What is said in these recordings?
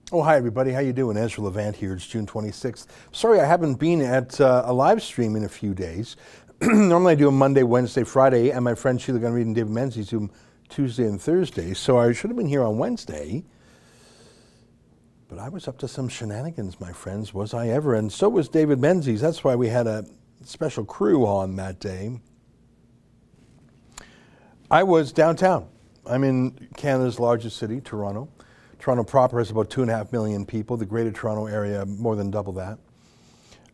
Oh, hi everybody. How you doing? Ezra Levant here. It's June 26th. Sorry I haven't been at a live stream in a few days. Normally I do them Monday, Wednesday, Friday, and my friend Sheila Gunn Reed and David Menzies do them Tuesday and Thursday. So I should have been here on Wednesday. But I was up to some shenanigans, my friends. Was I ever? And so was David Menzies. That's why we had a special crew on that day. I was downtown. I'm in Canada's largest city, Toronto. Toronto proper has about 2.5 million people. The Greater Toronto area, more than double that.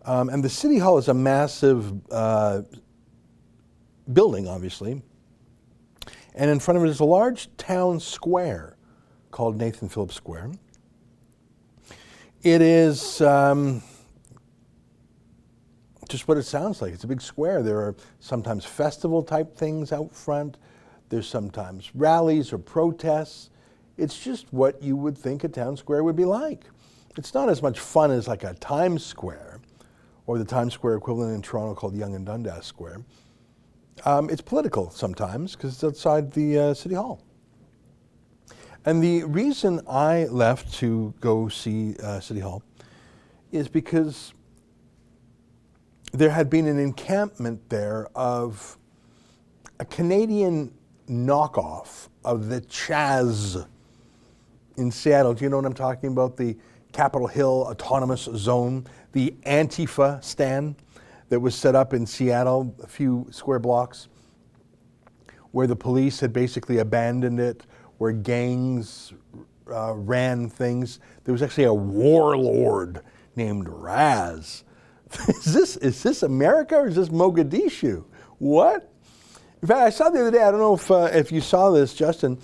And the City Hall is a massive building, obviously. And in front of it is a large town square called Nathan Phillips Square. It is just what it sounds like. It's a big square. There are sometimes festival type things out front. There's sometimes rallies or protests. It's just what you would think a town square would be like. It's not as much fun as like a Times Square or the Times Square equivalent in Toronto called Yonge and Dundas Square. It's political sometimes because it's outside the City Hall. And the reason I left to go see City Hall is because there had been an encampment there of a Canadian knockoff of the CHAZ in Seattle. Do you know what I'm talking about? The Capitol Hill Autonomous Zone, the Antifa stand that was set up in Seattle, a few square blocks, where the police had basically abandoned it, where gangs ran things. There was actually a warlord named Raz. Is this America or is this Mogadishu? What? In fact, I saw the other day, I don't know if you saw this, Justin,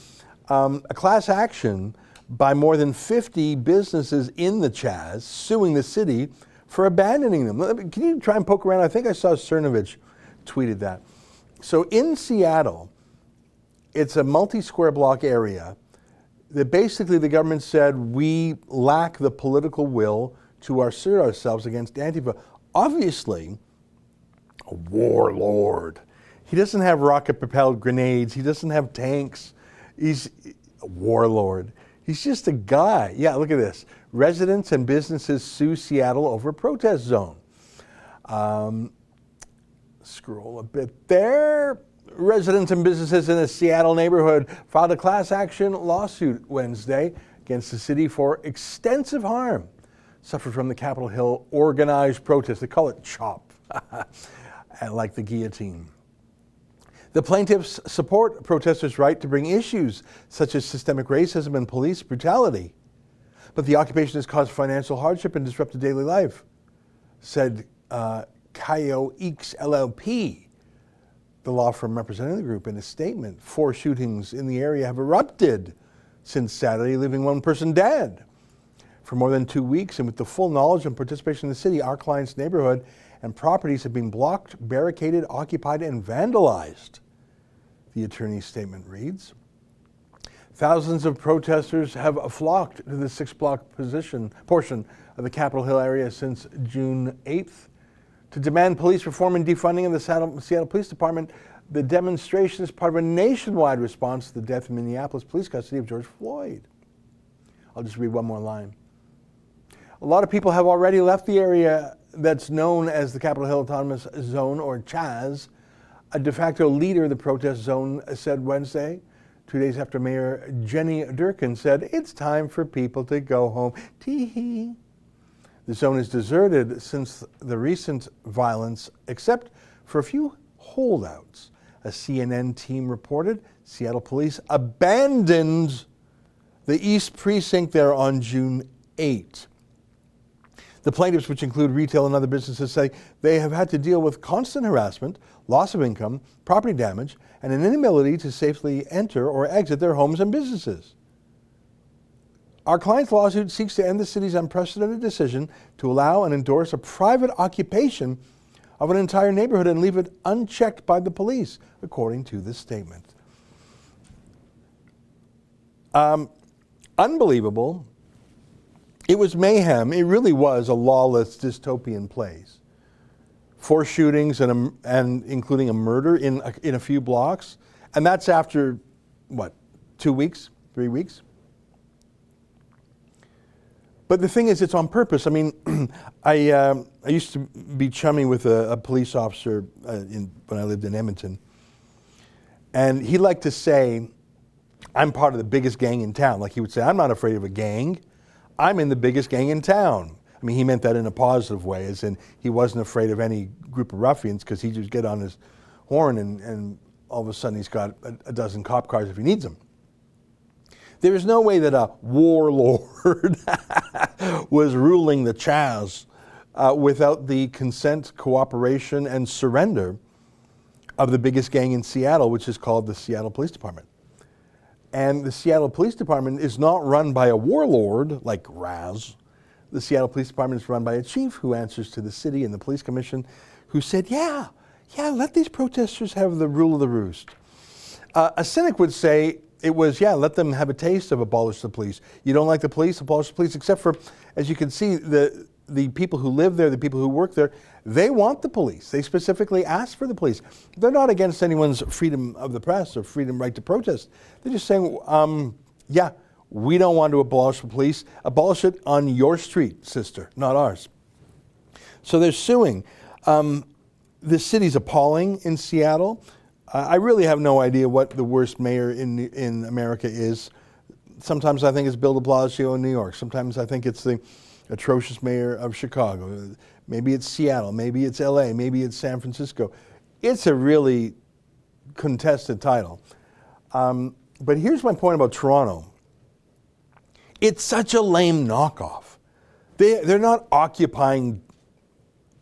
a class action by more than 50 businesses in the CHAZ suing the city for abandoning them. Can you try and poke around? I think I saw Cernovich tweeted that. So in Seattle, it's a multi-square block area that basically the government said we lack the political will to assert ourselves against Antifa. Obviously, a warlord. He doesn't have rocket-propelled grenades. He doesn't have tanks. He's a warlord. He's just a guy. Yeah, look at this. Residents and businesses sue Seattle over protest zone. Scroll a bit there. Residents and businesses in a Seattle neighborhood filed a class action lawsuit Wednesday against the city for extensive harm suffered from the Capitol Hill organized protest. They call it CHOP, like the guillotine. The plaintiffs support protesters' right to bring issues such as systemic racism and police brutality. But the occupation has caused financial hardship and disrupted daily life, said Cayo Eeks LLP, the law firm representing the group, in a statement. 4 shootings in the area have erupted since Saturday, leaving 1 person dead. For more than 2 weeks, and with the full knowledge and participation in the city, our client's neighborhood and properties have been blocked, barricaded, occupied, and vandalized, the attorney's statement reads. Thousands of protesters have flocked to the 6-block portion of the Capitol Hill area since June 8th to demand police reform and defunding of the Seattle Police Department. The demonstration is part of a nationwide response to the death in Minneapolis police custody of George Floyd. I'll just read one more line. A lot of people have already left the area that's known as the Capitol Hill Autonomous Zone, or CHAZ. A de facto leader of the protest zone said Wednesday, 2 days after Mayor Jenny Durkin said, "It's time for people to go home." Tee-hee. The zone is deserted since the recent violence, except for a few holdouts. A CNN team reported Seattle police abandoned the East Precinct there on June 8. The plaintiffs, which include retail and other businesses, say they have had to deal with constant harassment, loss of income, property damage, and an inability to safely enter or exit their homes and businesses. Our client's lawsuit seeks to end the city's unprecedented decision to allow and endorse a private occupation of an entire neighborhood and leave it unchecked by the police, according to this statement. Unbelievable. It was mayhem. It really was a lawless dystopian place. 4 shootings and including a murder in a few blocks. And that's after, what, 2 weeks, 3 weeks? But the thing is, it's on purpose. I mean, I used to be chummy with a police officer when I lived in Edmonton. And he liked to say, I'm part of the biggest gang in town. Like he would say, I'm not afraid of a gang. I'm in the biggest gang in town. I mean, he meant that in a positive way, as in he wasn't afraid of any group of ruffians because he'd just get on his horn and all of a sudden he's got a dozen cop cars if he needs them. There is no way that a warlord was ruling the CHAZ without the consent, cooperation, and surrender of the biggest gang in Seattle, which is called the Seattle Police Department. And the Seattle Police Department is not run by a warlord like Raz. The Seattle Police Department is run by a chief who answers to the city and the police commission, who said, yeah, let these protesters have the rule of the roost. A cynic would say it was, let them have a taste of abolish the police. You don't like the police, abolish the police, except for, as you can see, the people who live there, the people who work there, they want the police. They specifically ask for the police. They're not against anyone's freedom of the press or right to protest. They're just saying, we don't want to abolish the police. Abolish it on your street, sister, not ours. So they're suing. The city's appalling in Seattle. I really have no idea what the worst mayor in America is. Sometimes I think it's Bill de Blasio in New York. Sometimes I think it's the atrocious mayor of Chicago. Maybe it's Seattle. Maybe it's LA. Maybe it's San Francisco. It's a really contested title. But here's my point about Toronto. It's such a lame knockoff. They're not occupying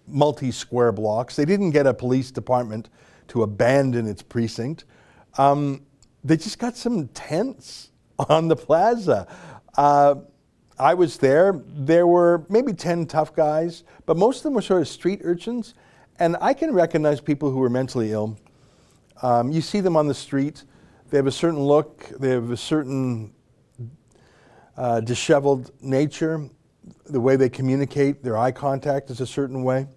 multi-square blocks. They didn't get a police department to abandon its precinct. They just got some tents on the plaza. I was there. There were maybe 10 tough guys, but most of them were sort of street urchins. And I can recognize people who are mentally ill. You see them on the street. They have a certain look. They have a certain disheveled nature. The way they communicate, their eye contact is a certain way.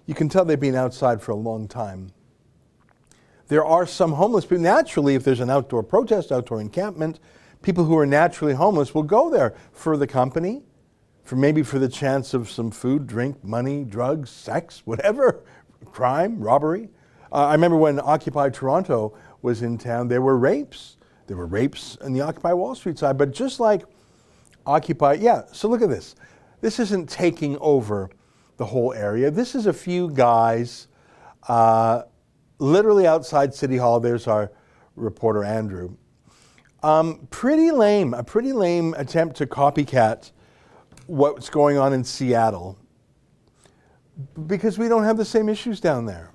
You can tell they've been outside for a long time. There are some homeless people. Naturally, if there's an outdoor protest, outdoor encampment, people who are naturally homeless will go there for the company, for the chance of some food, drink, money, drugs, sex, whatever, crime, robbery. I remember when Occupy Toronto was in town, there were rapes. There were rapes in the Occupy Wall Street side, but just like Occupy, so look at this. This isn't taking over the whole area. This is a few guys literally outside City Hall. There's our reporter, Andrew. A pretty lame attempt to copycat what's going on in Seattle because we don't have the same issues down there.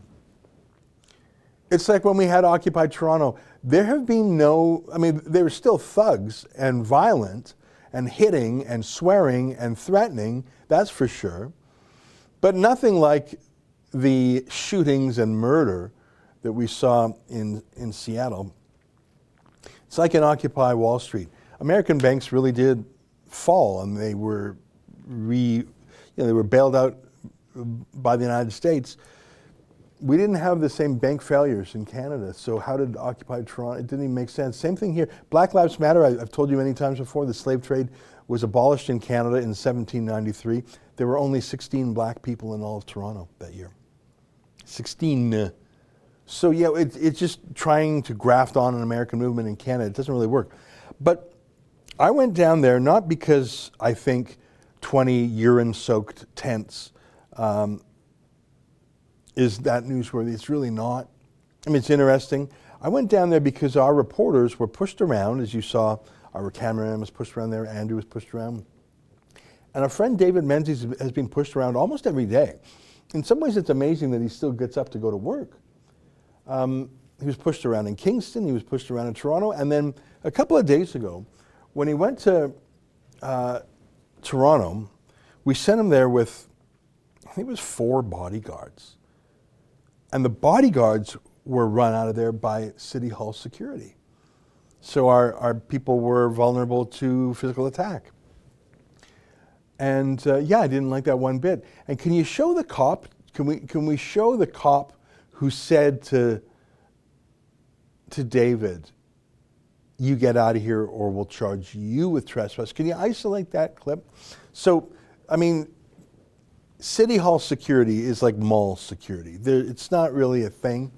It's like when we had Occupy Toronto, there have been there were still thugs and violent and hitting and swearing and threatening, that's for sure, but nothing like the shootings and murder that we saw in Seattle. It's like in Occupy Wall Street. American banks really did fall, and they were they were bailed out by the United States. We didn't have the same bank failures in Canada, so how did Occupy Toronto? It didn't even make sense. Same thing here. Black Lives Matter, I've told you many times before, the slave trade was abolished in Canada in 1793. There were only 16 black people in all of Toronto that year. 16. So it's just trying to graft on an American movement in Canada. It doesn't really work. But I went down there not because I think 20 urine-soaked tents is that newsworthy. It's really not. I mean, it's interesting. I went down there because our reporters were pushed around, as you saw. Our cameraman was pushed around there. Andrew was pushed around. And our friend David Menzies has been pushed around almost every day. In some ways, it's amazing that he still gets up to go to work. He was pushed around in Kingston. He was pushed around in Toronto. And then a couple of days ago, when he went to Toronto, we sent him there with, I think it was 4 bodyguards. And the bodyguards were run out of there by City Hall security. So our people were vulnerable to physical attack. And I didn't like that one bit. And can you show the cop? Can we show the cop who said to David, you get out of here or we'll charge you with trespass. Can you isolate that clip? So, I mean, City Hall security is like mall security. It's not really a thing.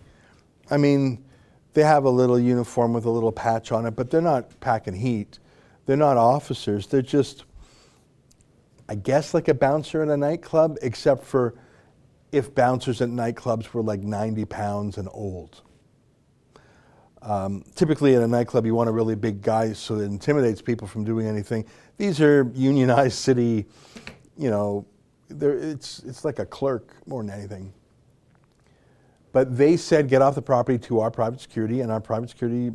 I mean, they have a little uniform with a little patch on it, but they're not packing heat. They're not officers. They're just, I guess, like a bouncer in a nightclub, except for if bouncers at nightclubs were like 90 pounds and old. Typically at a nightclub, you want a really big guy so it intimidates people from doing anything. These are unionized city, you know, it's like a clerk more than anything. But they said, get off the property to our private security, and our private security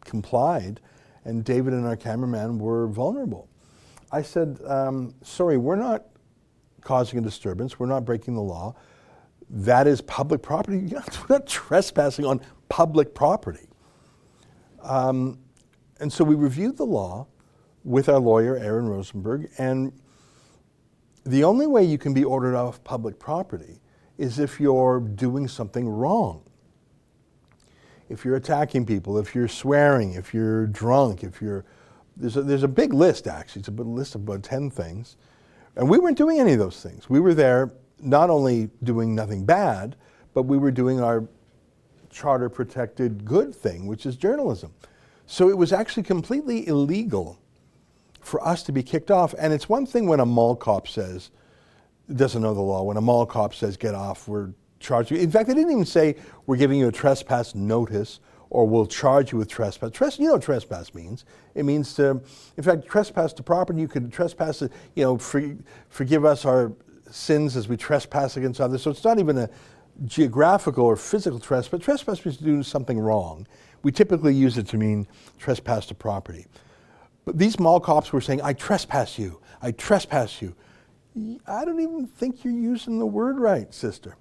complied, and David and our cameraman were vulnerable. I said, sorry, we're not causing a disturbance. We're not breaking the law. That is public property. We're not trespassing on public property. And so we reviewed the law with our lawyer, Aaron Rosenberg, and the only way you can be ordered off public property is if you're doing something wrong. If you're attacking people, if you're swearing, if you're drunk, if you're... There's a big list, actually. It's a big list of about 10 things. And we weren't doing any of those things. We were there not only doing nothing bad, but we were doing our charter-protected good thing, which is journalism. So it was actually completely illegal for us to be kicked off. And it's one thing when a mall cop says, doesn't know the law, when a mall cop says, get off, we're charging you. In fact, they didn't even say, we're giving you a trespass notice or we'll charge you with trespass. You know what trespass means. It means to, in fact, trespass to property. You could trespass, you know, forgive us our sins as we trespass against others. So it's not even a geographical or physical trespass. Trespass means to do something wrong. We typically use it to mean trespass to property. But these mall cops were saying, I trespass you, I trespass you. I don't even think you're using the word right, sister.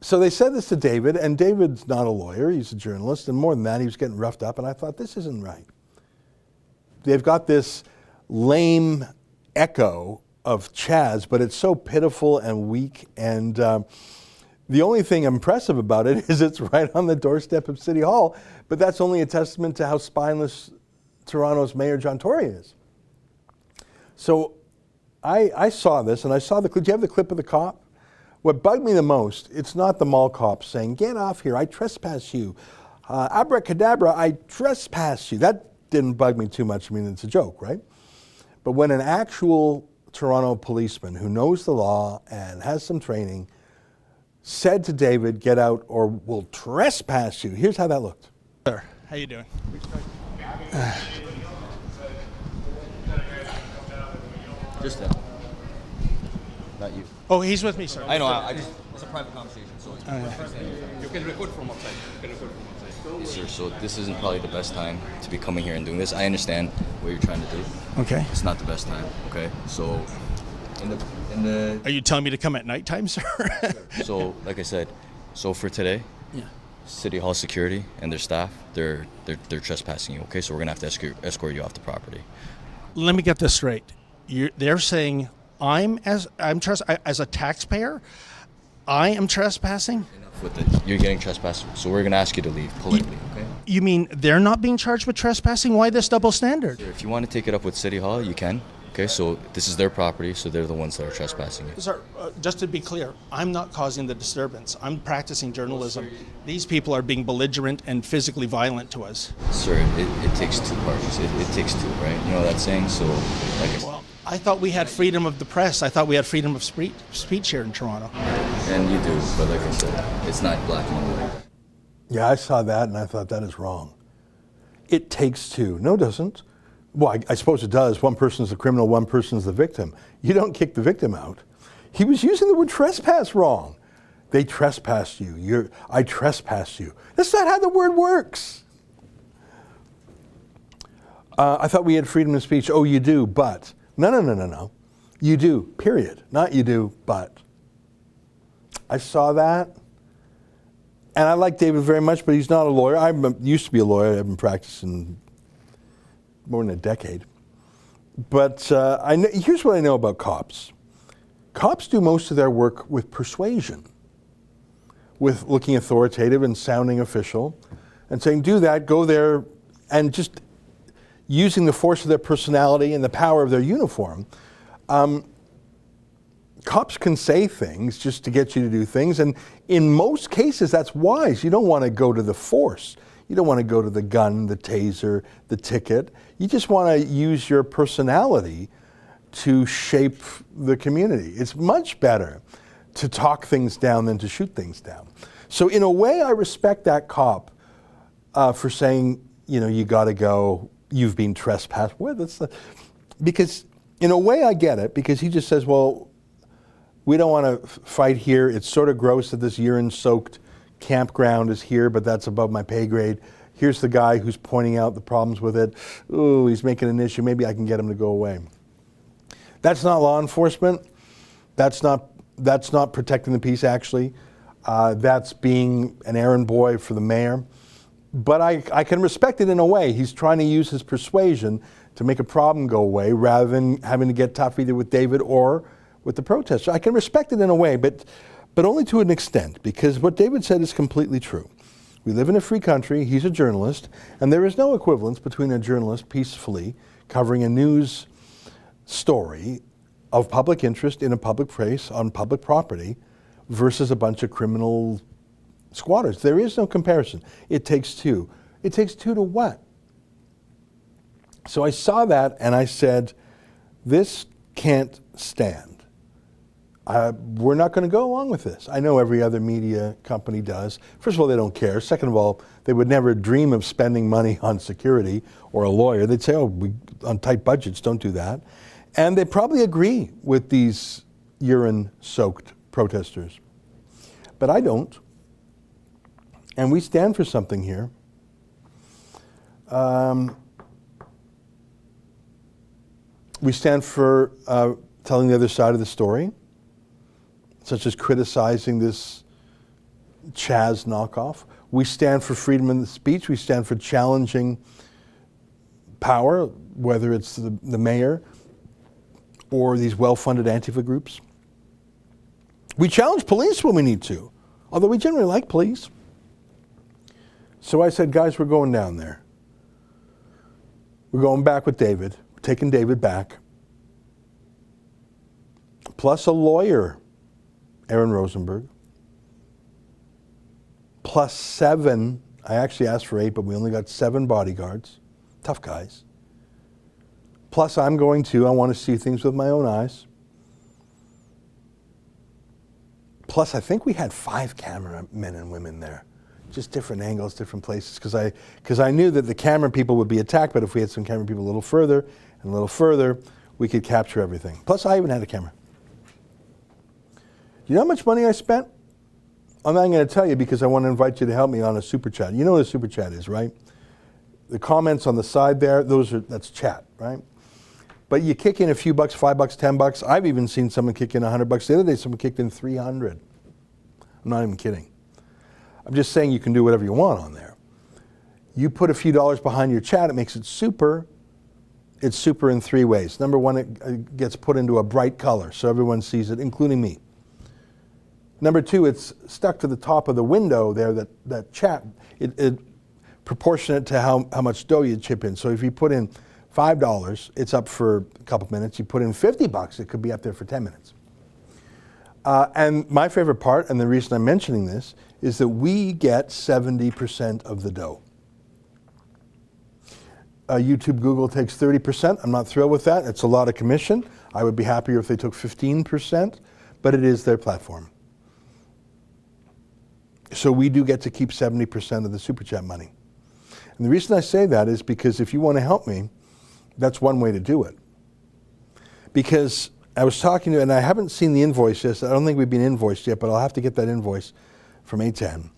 So they said this to David, and David's not a lawyer, he's a journalist, and more than that, he was getting roughed up, and I thought, this isn't right. They've got this lame echo of CHAZ, but it's so pitiful and weak, and the only thing impressive about it is it's right on the doorstep of City Hall, but that's only a testament to how spineless Toronto's Mayor John Tory is. So I saw this, and I saw the clip. Do you have the clip of the cop? What bugged me the most, it's not the mall cop saying, get off here, I trespass you. Abracadabra, I trespass you. That didn't bug me too much. I mean, it's a joke, right? But when an actual Toronto policeman who knows the law and has some training said to David, get out or we'll trespass you. Here's how that looked. Sir, how you doing? Just not you. Oh, he's with me, sir. I know. I just it's a private conversation, so it's You can record from outside. Yes, sir. So this isn't probably the best time to be coming here and doing this. I understand what you're trying to do. Okay. It's not the best time. Okay. So in the Are you telling me to come at nighttime, sir? so like I said, so for today, Yeah. City Hall security and their staff, they're trespassing you. Okay. So we're gonna have to escort you off the property. Let me get this straight. They're saying as a taxpayer, I am trespassing? Enough with it. You're getting trespassed. So we're gonna ask you to leave politely. Okay. You mean they're not being charged with trespassing? Why this double standard? If you want to take it up with City Hall, you can. Okay, so this is their property, so they're the ones that are trespassing it. Sir, just to be clear, I'm not causing the disturbance. I'm practicing journalism. These people are being belligerent and physically violent to us. Sir, it takes two parties. It takes two, right? You know that saying? So, Well, I thought we had freedom of the press. I thought we had freedom of speech here in Toronto. And you do, but like I said, it's not black and white. Yeah, I saw that and I thought that is wrong. It takes two. No, it doesn't. Well, I suppose it does. One person's the criminal, one person's the victim. You don't kick the victim out. He was using the word trespass wrong. They trespassed you. I trespass you. That's not how the word works. I thought we had freedom of speech. Oh, you do, but. No. You do, period. Not you do, but. I saw that. And I like David very much, but he's not a lawyer. I used to be a lawyer. I've been practicing more than a decade. But here's what I know about cops. Cops do most of their work with persuasion, with looking authoritative and sounding official, and saying, do that, go there, and just using the force of their personality and the power of their uniform, cops can say things just to get you to do things, and in most cases that's wise. You don't want to go to the force. You don't want to go to the gun, the taser, the ticket. You just want to use your personality to shape the community. It's much better to talk things down than to shoot things down. So in a way, I respect that cop for saying, you know, you got to go, you've been trespassed. Well, because in a way I get it, because he just says, well, we don't want to fight here. It's sort of gross that this urine-soaked campground is here, but that's above my pay grade. Here's the guy who's pointing out the problems with it. Ooh, he's making an issue. Maybe I can get him to go away. That's not law enforcement. That's not protecting the peace, actually. That's being an errand boy for the mayor. But I can respect it in a way. He's trying to use his persuasion to make a problem go away rather than having to get tough either with David or with the protesters. I can respect it in a way, but only to an extent, because what David said is completely true. We live in a free country. He's a journalist, and there is no equivalence between a journalist peacefully covering a news story of public interest in a public place on public property versus a bunch of criminal squatters. There is no comparison. It takes two. It takes two to what? So I saw that and I said, this can't stand. We're not going to go along with this. I know every other media company does. First of all, they don't care. Second of all, they would never dream of spending money on security or a lawyer. They'd say, oh, on tight budgets, don't do that. And they probably agree with these urine-soaked protesters. But I don't. And we stand for something here. We stand for telling the other side of the story, such as criticizing this CHAZ knockoff. We stand for freedom of speech. We stand for challenging power, whether it's the mayor or these well-funded Antifa groups. We challenge police when we need to, although we generally like police. So I said, guys, we're going down there. We're going back with David. We're taking David back. Plus a lawyer, Aaron Rosenberg. Plus 7, I actually asked for 8, but we only got 7 bodyguards. Tough guys. Plus I'm going to, I want to see things with my own eyes. Plus I think we had 5 cameramen and women there. Just different angles, different places, because I knew that the camera people would be attacked, but if we had some camera people a little further and a little further, we could capture everything. Plus I even had a camera. You know how much money I spent? I'm not going to tell you because I want to invite you to help me on a super chat. You know what a super chat is, right? The comments on the side there, that's chat, right? But you kick in a few bucks, $5, $10. I've even seen someone kick in $100. The other day, someone kicked in 300. I'm not even kidding. I'm just saying you can do whatever you want on there. You put a few dollars behind your chat, it makes it super. It's super in 3 ways. Number one, it gets put into a bright color so everyone sees it, including me. Number 2, it's stuck to the top of the window there, that chat. It proportionate to how much dough you chip in. So if you put in $5, it's up for a couple minutes. You put in $50, it could be up there for 10 minutes. And my favorite part, and the reason I'm mentioning this, is that we get 70% of the dough. YouTube, Google takes 30%. I'm not thrilled with that. It's a lot of commission. I would be happier if they took 15%, but it is their platform. So we do get to keep 70% of the Super Chat money. And the reason I say that is because if you want to help me, that's one way to do it. Because I was talking to, and I haven't seen the invoice yet. I don't think we've been invoiced yet, but I'll have to get that invoice from A10.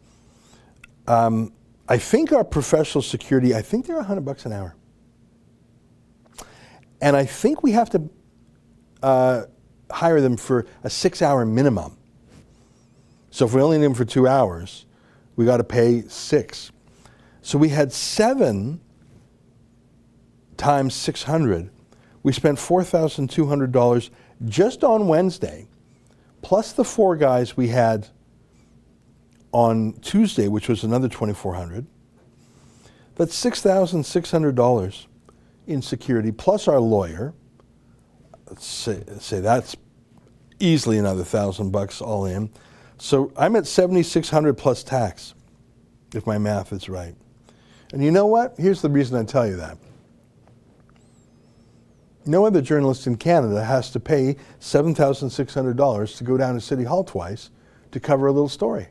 I think our professional security, I think they're $100 an hour. And I think we have to hire them for a 6-hour minimum. So if we only need them for 2 hours, we got to pay 6. So we had 7 times 600. We spent $4,200 just on Wednesday, plus the 4 guys we had on Tuesday, which was another $2,400. That's $6,600 in security, plus our lawyer. Let's say that's easily another $1,000 all in. So I'm at $7,600 plus tax, if my math is right. And you know what? Here's the reason I tell you that. No other journalist in Canada has to pay $7,600 to go down to City Hall twice to cover a little story.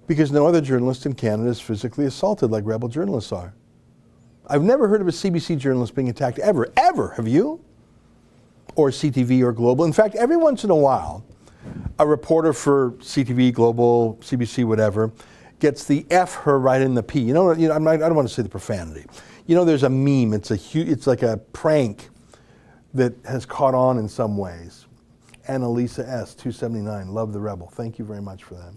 Because no other journalist in Canada is physically assaulted like rebel journalists are. I've never heard of a CBC journalist being attacked ever. Have you? Or CTV or Global. In fact, every once in a while, a reporter for CTV, Global, CBC, whatever, gets the F her right in the P. I don't want to say the profanity. There's a meme. It's like a prank that has caught on in some ways. Annalisa S. 279, love the rebel. Thank you very much for that.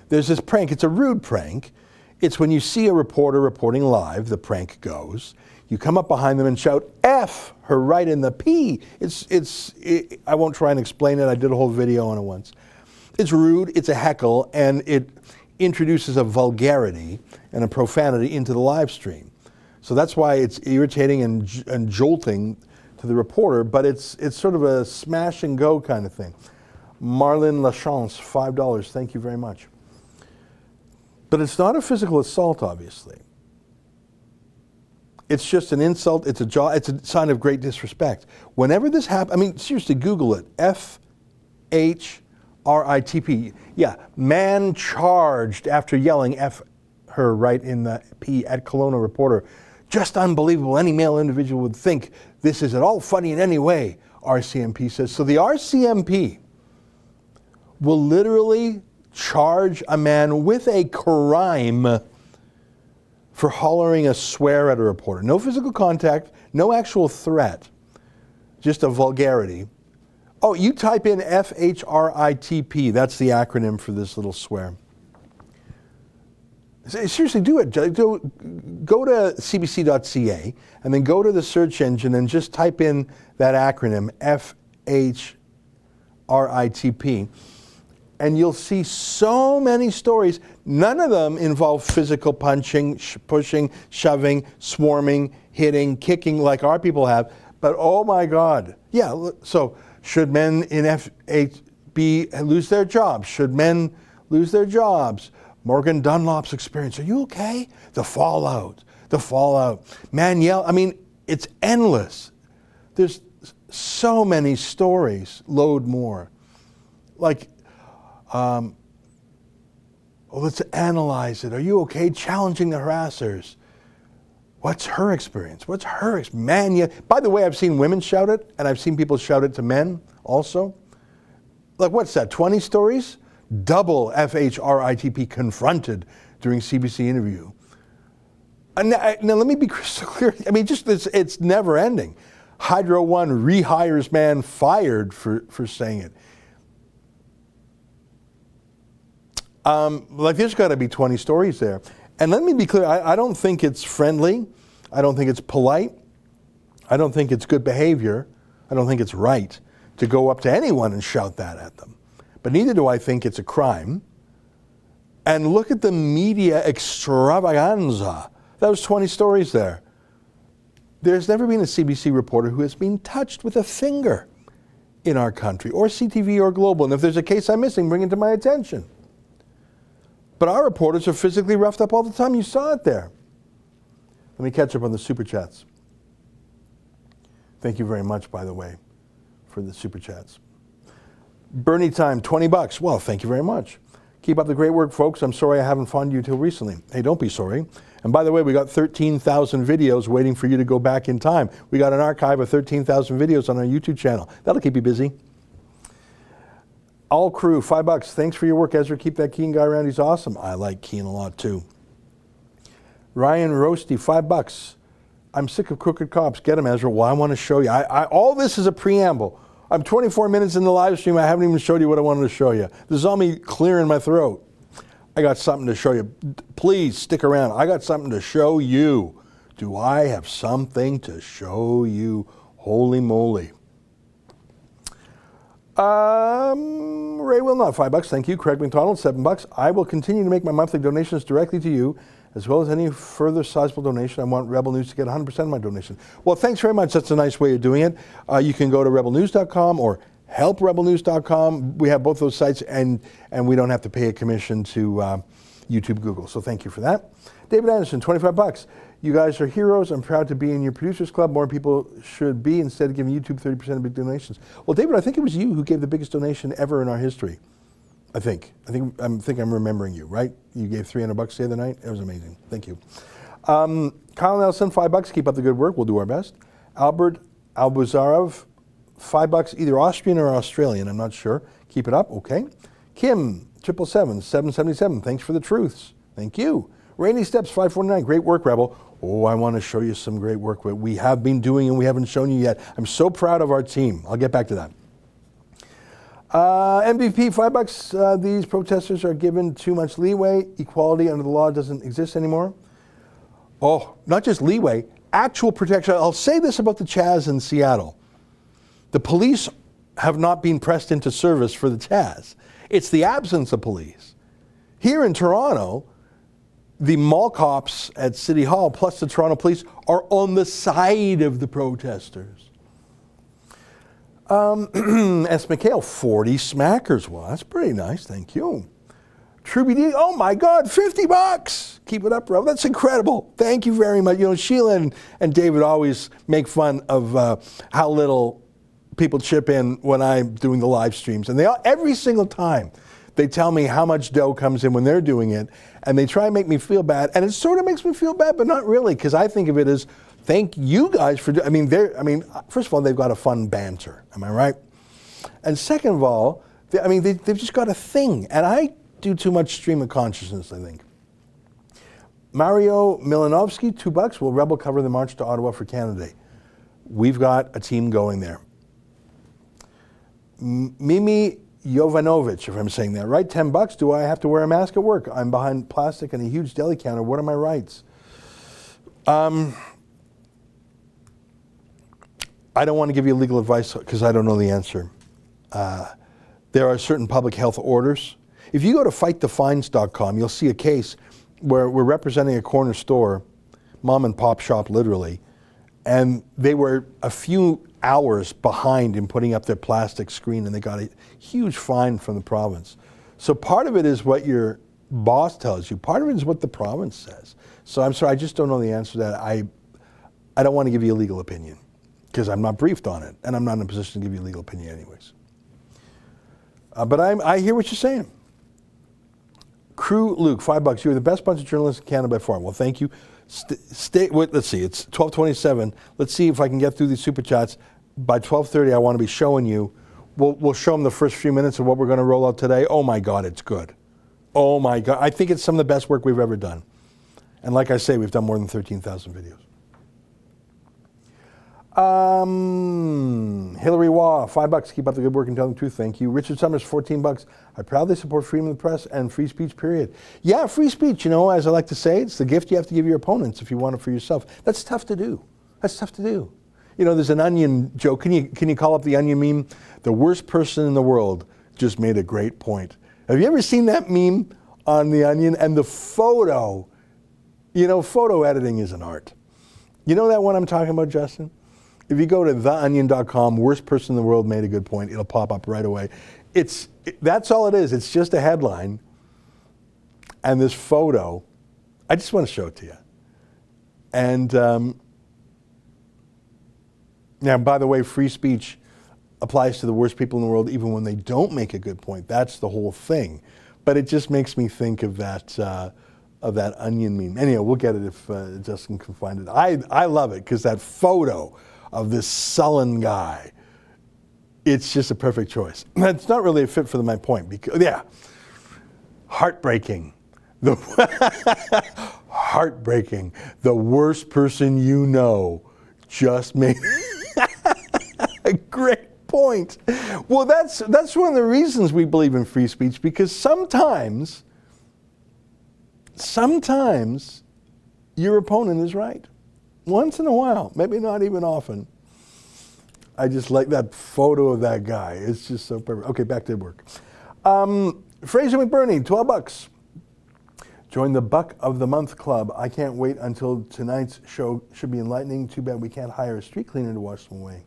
There's this prank. It's a rude prank. It's when you see a reporter reporting live, the prank goes. You come up behind them and shout, F her right in the P. I won't try and explain it. I did a whole video on it once. It's rude. It's a heckle. And it introduces a vulgarity and a profanity into the live stream. So that's why it's irritating and jolting to the reporter, but it's sort of a smash and go kind of thing. Marlon Lachance, $5. Thank you very much. But it's not a physical assault, obviously. It's just an insult. It's a sign of great disrespect. Whenever this happens, seriously, Google it. FHRITP. Yeah, man charged after yelling F her right in the P at Kelowna reporter. Just unbelievable. Any male individual would think this is at all funny in any way, RCMP says. So the RCMP will literally charge a man with a crime for hollering a swear at a reporter. No physical contact, no actual threat, just a vulgarity. Oh, you type in FHRITP. That's the acronym for this little swear. Seriously, do it. Go to cbc.ca and then go to the search engine and just type in that acronym, FHRITP. And you'll see so many stories. None of them involve physical punching, pushing, shoving, swarming, hitting, kicking like our people have. But oh my God. Yeah, so should men in FHB lose their jobs? Should men lose their jobs? Morgan Dunlop's experience. Are you okay? The fallout. Man yell. It's endless. There's so many stories. Load more. Like, let's analyze it. Are you okay? Challenging the harassers. What's her experience? Man yell. By the way, I've seen women shout it, and I've seen people shout it to men also. Like, what's that, 20 stories? Double FHRITP confronted during CBC interview. Now let me be crystal clear. It's never ending. Hydro One rehires man fired for saying it. There's got to be 20 stories there. And let me be clear, I don't think it's friendly. I don't think it's polite. I don't think it's good behavior. I don't think it's right to go up to anyone and shout that at them. But neither do I think it's a crime. And look at the media extravaganza. That was 20 stories there. There's never been a CBC reporter who has been touched with a finger in our country, or CTV or Global. And if there's a case I'm missing, bring it to my attention. But our reporters are physically roughed up all the time. You saw it there. Let me catch up on the Super Chats. Thank you very much, by the way, for the Super Chats. Bernie Time, $20. Well, thank you very much. Keep up the great work, folks. I'm sorry I haven't found you till recently. Hey, don't be sorry. And by the way, we got 13,000 videos waiting for you to go back in time. We got an archive of 13,000 videos on our YouTube channel. That'll keep you busy. All crew, $5. Thanks for your work, Ezra. Keep that Keane guy around. He's awesome. I like Keane a lot, too. Ryan Roasty, $5. I'm sick of crooked cops. Get him, Ezra. Well, I want to show you. All this is a preamble. I'm 24 minutes in the live stream. I haven't even showed you what I wanted to show you. This is all me clearing my throat. I got something to show you. Please stick around. I got something to show you. Do I have something to show you? Holy moly. Ray Wilnot, $5. Thank you. Craig McDonald, $7. I will continue to make my monthly donations directly to you As well as any further sizable donation, I want Rebel News to get 100% of my donation. Well, thanks very much. That's a nice way of doing it. You can go to rebelnews.com or helprebelnews.com. We have both those sites, and we don't have to pay a commission to YouTube, Google. So thank you for that. David Anderson, $25. You guys are heroes. I'm proud to be in your producers club. More people should be, instead of giving YouTube 30% of big donations. Well, David, I think it was you who gave the biggest donation ever in our history. I think I'm remembering you, right? You gave $300 the other night. It was amazing. Thank you. Kyle Nelson, $5. Keep up the good work. We'll do our best. Albert Albuzarov, $5, either Austrian or Australian. I'm not sure. Keep it up. Okay. Kim, 777, $777. Thanks for the truths. Thank you. Rainy Steps, $549. Great work, Rebel. Oh, I want to show you some great work that we have been doing and we haven't shown you yet. I'm so proud of our team. I'll get back to that. MVP, $5. These protesters are given too much leeway. Equality under the law doesn't exist anymore. Oh, not just leeway, actual protection. I'll say this about the CHAZ in Seattle. The police have not been pressed into service for the CHAZ. It's the absence of police. Here in Toronto, the mall cops at City Hall plus the Toronto police are on the side of the protesters. S. McHale, 40 smackers. Well, that's pretty nice. Thank you. Truby D, oh my God, $50. Keep it up, bro. That's incredible. Thank you very much. You know, Sheila and David always make fun of how little people chip in when I'm doing the live streams. And every single time they tell me how much dough comes in when they're doing it. And they try and make me feel bad. And it sort of makes me feel bad, but not really, because I think of it as, thank you guys for, first of all, they've got a fun banter. Am I right? And second of all, they've just got a thing. And I do too much stream of consciousness, I think. Mario Milinovsky, $2. Will Rebel cover the march to Ottawa for Canada Day? We've got a team going there. Mimi Jovanovic, if I'm saying that right, $10. Do I have to wear a mask at work? I'm behind plastic and a huge deli counter. What are my rights? I don't want to give you legal advice because I don't know the answer. There are certain public health orders. If you go to fightthefines.com, you'll see a case where we're representing a corner store, mom and pop shop literally, and they were a few hours behind in putting up their plastic screen and they got a huge fine from the province. So part of it is what your boss tells you. Part of it is what the province says. So I'm sorry, I just don't know the answer to that. I don't want to give you a legal opinion because I'm not briefed on it and I'm not in a position to give you a legal opinion anyways. But I hear what you're saying. Crew Luke, $5. You're the best bunch of journalists in Canada by far. Well, thank you. Let's see, it's 12:27. Let's see if I can get through these super chats. By 12:30, I want to be showing you. We'll show them the first few minutes of what we're going to roll out today. Oh my God, it's good. Oh my God, I think it's some of the best work we've ever done. And like I say, we've done more than 13,000 videos. Hillary Waugh, $5. Keep up the good work and tell the truth. Thank you. Richard Summers, $14. I proudly support freedom of the press and free speech, period. Yeah, free speech, you know, as I like to say, it's the gift you have to give your opponents if you want it for yourself. That's tough to do. That's tough to do. You know, there's an Onion joke. Can you call up the Onion meme? The worst person in the world just made a great point. Have you ever seen that meme on the Onion? And the photo, you know, photo editing is an art. You know that one I'm talking about, Justin? If you go to theonion.com, worst person in the world made a good point, it'll pop up right away. That's all it is. It's just a headline. And this photo, I just want to show it to you. And now, by the way, free speech applies to the worst people in the world, even when they don't make a good point. That's the whole thing. But it just makes me think of that Onion meme. Anyway, we'll get it if Justin can find it. I love it because that photo of this sullen guy, it's just a perfect choice. It's not really a fit for my point because, yeah, heartbreaking. Heartbreaking. The worst person you know just made a great point. Well, that's one of the reasons we believe in free speech, because sometimes your opponent is right. Once in a while, maybe not even often. I just like that photo of that guy. It's just so perfect. Okay, back to work. Fraser McBurney, $12. Join the Buck of the Month Club. I can't wait until tonight's show. Should be enlightening. Too bad we can't hire a street cleaner to wash them away.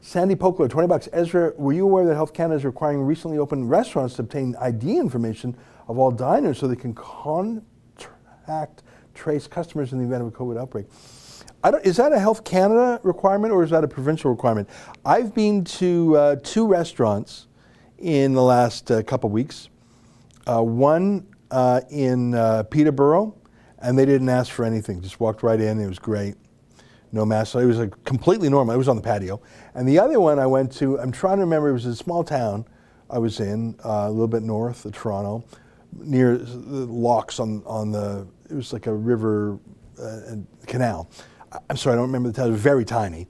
Sandy Pokler, $20. Ezra, were you aware that Health Canada is requiring recently opened restaurants to obtain ID information of all diners so they can contact trace customers in the event of a COVID outbreak? Is that a Health Canada requirement or is that a provincial requirement? I've been to 2 restaurants in the last couple weeks. One in Peterborough, and they didn't ask for anything. Just walked right in. It was great. No mask. So it was completely normal. It was on the patio. And the other one I went to, I'm trying to remember, it was a small town I was in, a little bit north of Toronto, near the locks on the, it was like a river canal. I'm sorry, I don't remember the town. It was very tiny.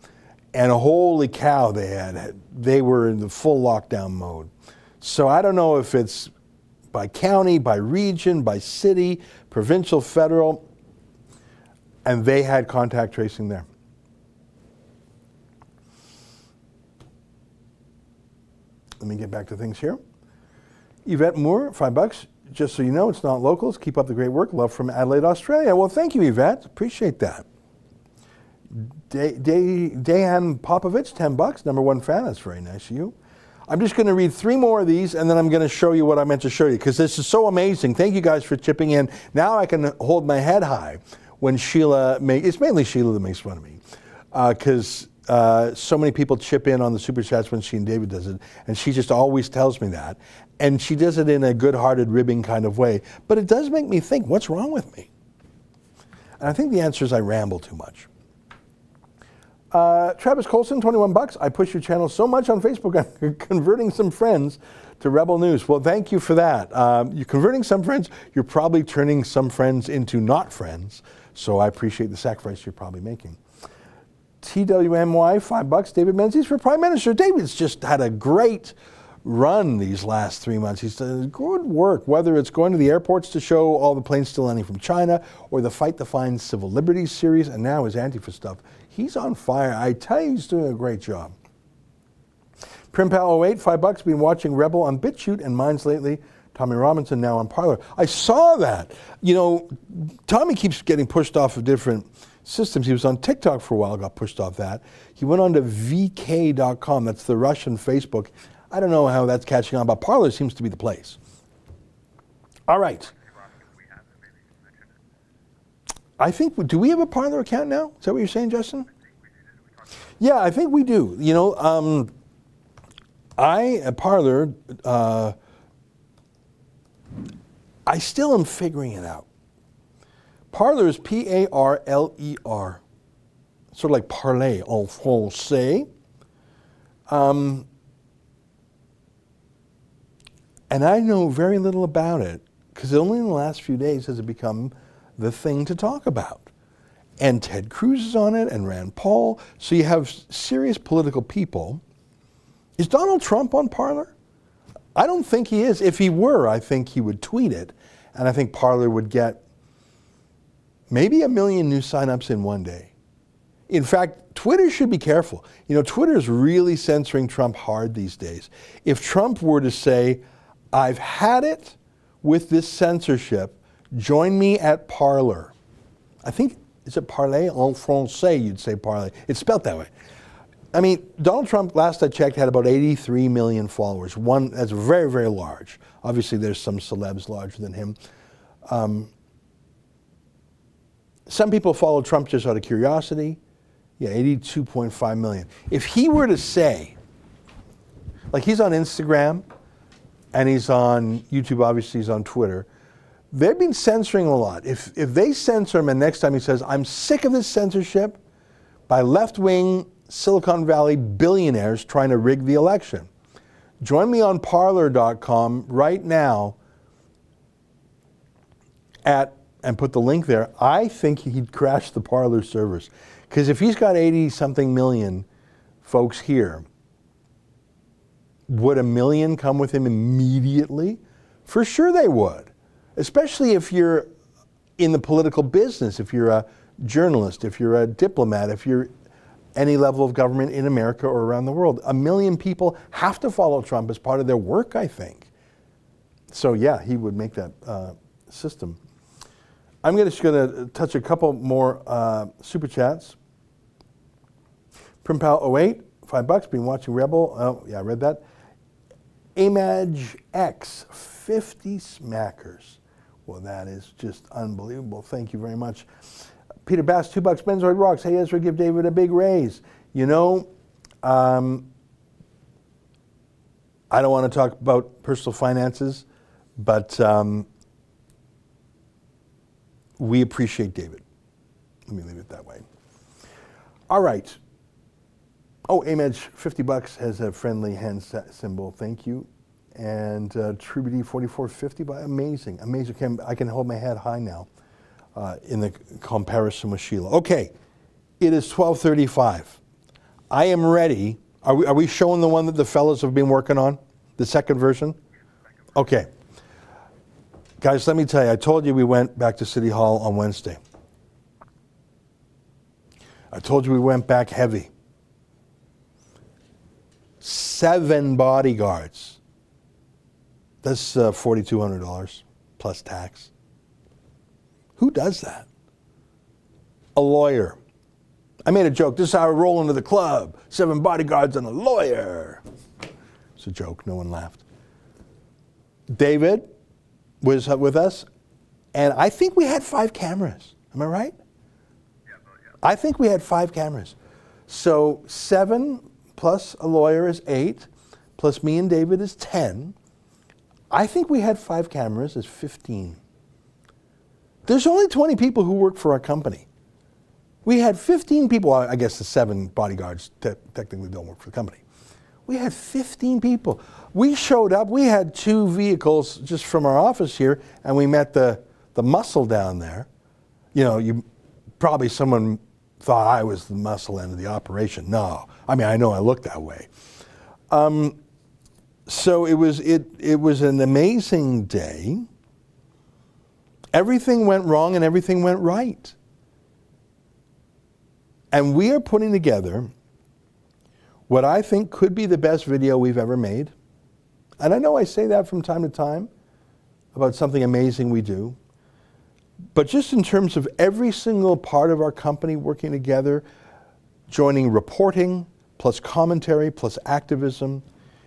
And holy cow, they were in the full lockdown mode. So I don't know if it's by county, by region, by city, provincial, federal, and they had contact tracing there. Let me get back to things here. Yvette Moore, $5. Just so you know, it's not locals. Keep up the great work. Love from Adelaide, Australia. Well, thank you, Yvette. Appreciate that. Dayan Popovich, $10. #1 fan. That's very nice of you. I'm just going to read 3 more of these, and then I'm going to show you what I meant to show you, because this is so amazing. Thank you guys for chipping in. Now I can hold my head high when Sheila it's mainly Sheila that makes fun of me, because so many people chip in on the Super Chats when she and David does it, and she just always tells me that. And she does it in a good-hearted, ribbing kind of way. But it does make me think, what's wrong with me? And I think the answer is I ramble too much. Travis Colson, $21. I push your channel so much on Facebook, I'm converting some friends to Rebel News. Well, thank you for that. You're converting some friends. You're probably turning some friends into not friends. So I appreciate the sacrifice you're probably making. TWMY, $5. David Menzies for Prime Minister. David's just had a great run these last 3 months. He's done good work, whether it's going to the airports to show all the planes still landing from China, or the Fight to Find Civil Liberties series, and now his Antifa stuff. He's on fire. I tell you, he's doing a great job. Primpal08, $5. Been watching Rebel on BitChute and Minds lately. Tommy Robinson now on Parler. I saw that. You know, Tommy keeps getting pushed off of different systems. He was on TikTok for a while, got pushed off that. He went on to VK.com. That's the Russian Facebook. I don't know how that's catching on, but Parler seems to be the place. All right. I think, do we have a Parler account now? Is that what you're saying, Justin? Yeah, I think we do. You know, Parler, I still am figuring it out. Parler is P-A-R-L-E-R. Sort of like parler en français. And I know very little about it, because only in the last few days has it become the thing to talk about. And Ted Cruz is on it, and Rand Paul. So you have serious political people. Is Donald Trump on Parler? I don't think he is. If he were, I think he would tweet it. And I think Parler would get maybe 1 million new signups in one day. In fact, Twitter should be careful. You know, Twitter is really censoring Trump hard these days. If Trump were to say, I've had it with this censorship, join me at Parler. I think, is it parler en français, you'd say parler. It's spelled that way. I mean, Donald Trump, last I checked, had about 83 million followers. One that's very, very large. Obviously, there's some celebs larger than him. Some people follow Trump just out of curiosity. Yeah, 82.5 million. If he were to say, like he's on Instagram, and he's on YouTube, obviously he's on Twitter, they've been censoring a lot. If they censor him and next time he says, I'm sick of this censorship by left-wing Silicon Valley billionaires trying to rig the election. Join me on Parler.com right now and put the link there. I think he'd crash the Parler servers. Because if he's got 80-something million folks here, would 1 million come with him immediately? For sure they would. Especially if you're in the political business, if you're a journalist, if you're a diplomat, if you're any level of government in America or around the world. 1 million people have to follow Trump as part of their work, I think. So yeah, he would make that system. I'm just going to touch a couple more super chats. Primpal 08, $5, been watching Rebel. Oh, yeah, I read that. Amag X, 50 smackers. Well, that is just unbelievable. Thank you very much. Peter Bass, $2. Benzoid Rocks. Hey, Ezra, give David a big raise. You know, I don't want to talk about personal finances, but we appreciate David. Let me leave it that way. All right. Oh, Amage, $50 has a friendly hand symbol. Thank you. And Trubity 4450, amazing, amazing. I can hold my head high now in the comparison with Sheila. Okay, it is 12:35. I am ready. Are we showing the one that the fellas have been working on? The second version? Okay. Guys, let me tell you, I told you we went back to City Hall on Wednesday. I told you we went back heavy. 7 bodyguards. That's $4,200 plus tax. Who does that? A lawyer. I made a joke. This is how I roll into the club. 7 bodyguards and a lawyer. It's a joke. No one laughed. David was with us, and I think we had 5 cameras. Am I right? Yeah. I think we had 5 cameras. So 7 plus a lawyer is 8, plus me and David is 10. I think we had 5 cameras is 15. There's only 20 people who work for our company. We had 15 people. Well, I guess the 7 bodyguards technically don't work for the company. We had 15 people. We showed up. We had 2 vehicles just from our office here, and we met the muscle down there. You know, probably someone thought I was the muscle end of the operation. No, I mean I know I look that way. So it was an amazing day. Everything went wrong and everything went right. And we are putting together what I think could be the best video we've ever made. And I know I say that from time to time about something amazing we do. But just in terms of every single part of our company working together, joining reporting, plus commentary, plus activism,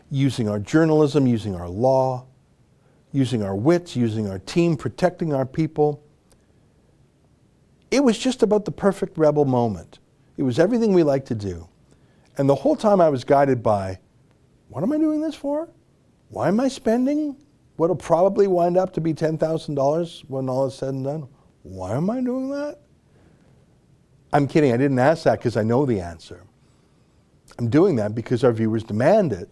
using our journalism, using our law, using our wits, using our team, protecting our people. It was just about the perfect rebel moment. It was everything we like to do. And the whole time I was guided by, what am I doing this for? Why am I spending what'll probably wind up to be $10,000 when all is said and done? Why am I doing that? I'm kidding, I didn't ask that because I know the answer. I'm doing that because our viewers demand it.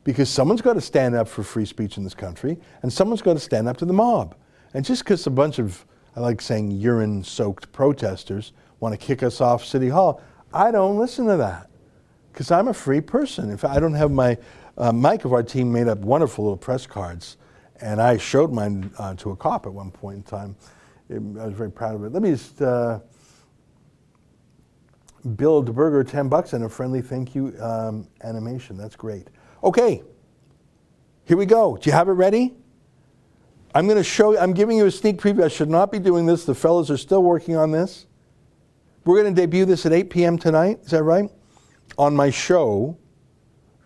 Because someone's got to stand up for free speech in this country, and someone's got to stand up to the mob. And just because a bunch of, I like saying, urine-soaked protesters want to kick us off City Hall, I don't listen to that. Because I'm a free person. In fact, I don't have my, Mike of our team made up wonderful little press cards, and I showed mine to a cop at one point in time. I was very proud of it. Let me just, Bill DeBurger, $10 and a friendly thank you animation. That's great. Okay, here we go. Do you have it ready? I'm going to show you, I'm giving you a sneak preview. I should not be doing this. The fellows are still working on this. We're going to debut this at 8 p.m. tonight. Is that right? On my show,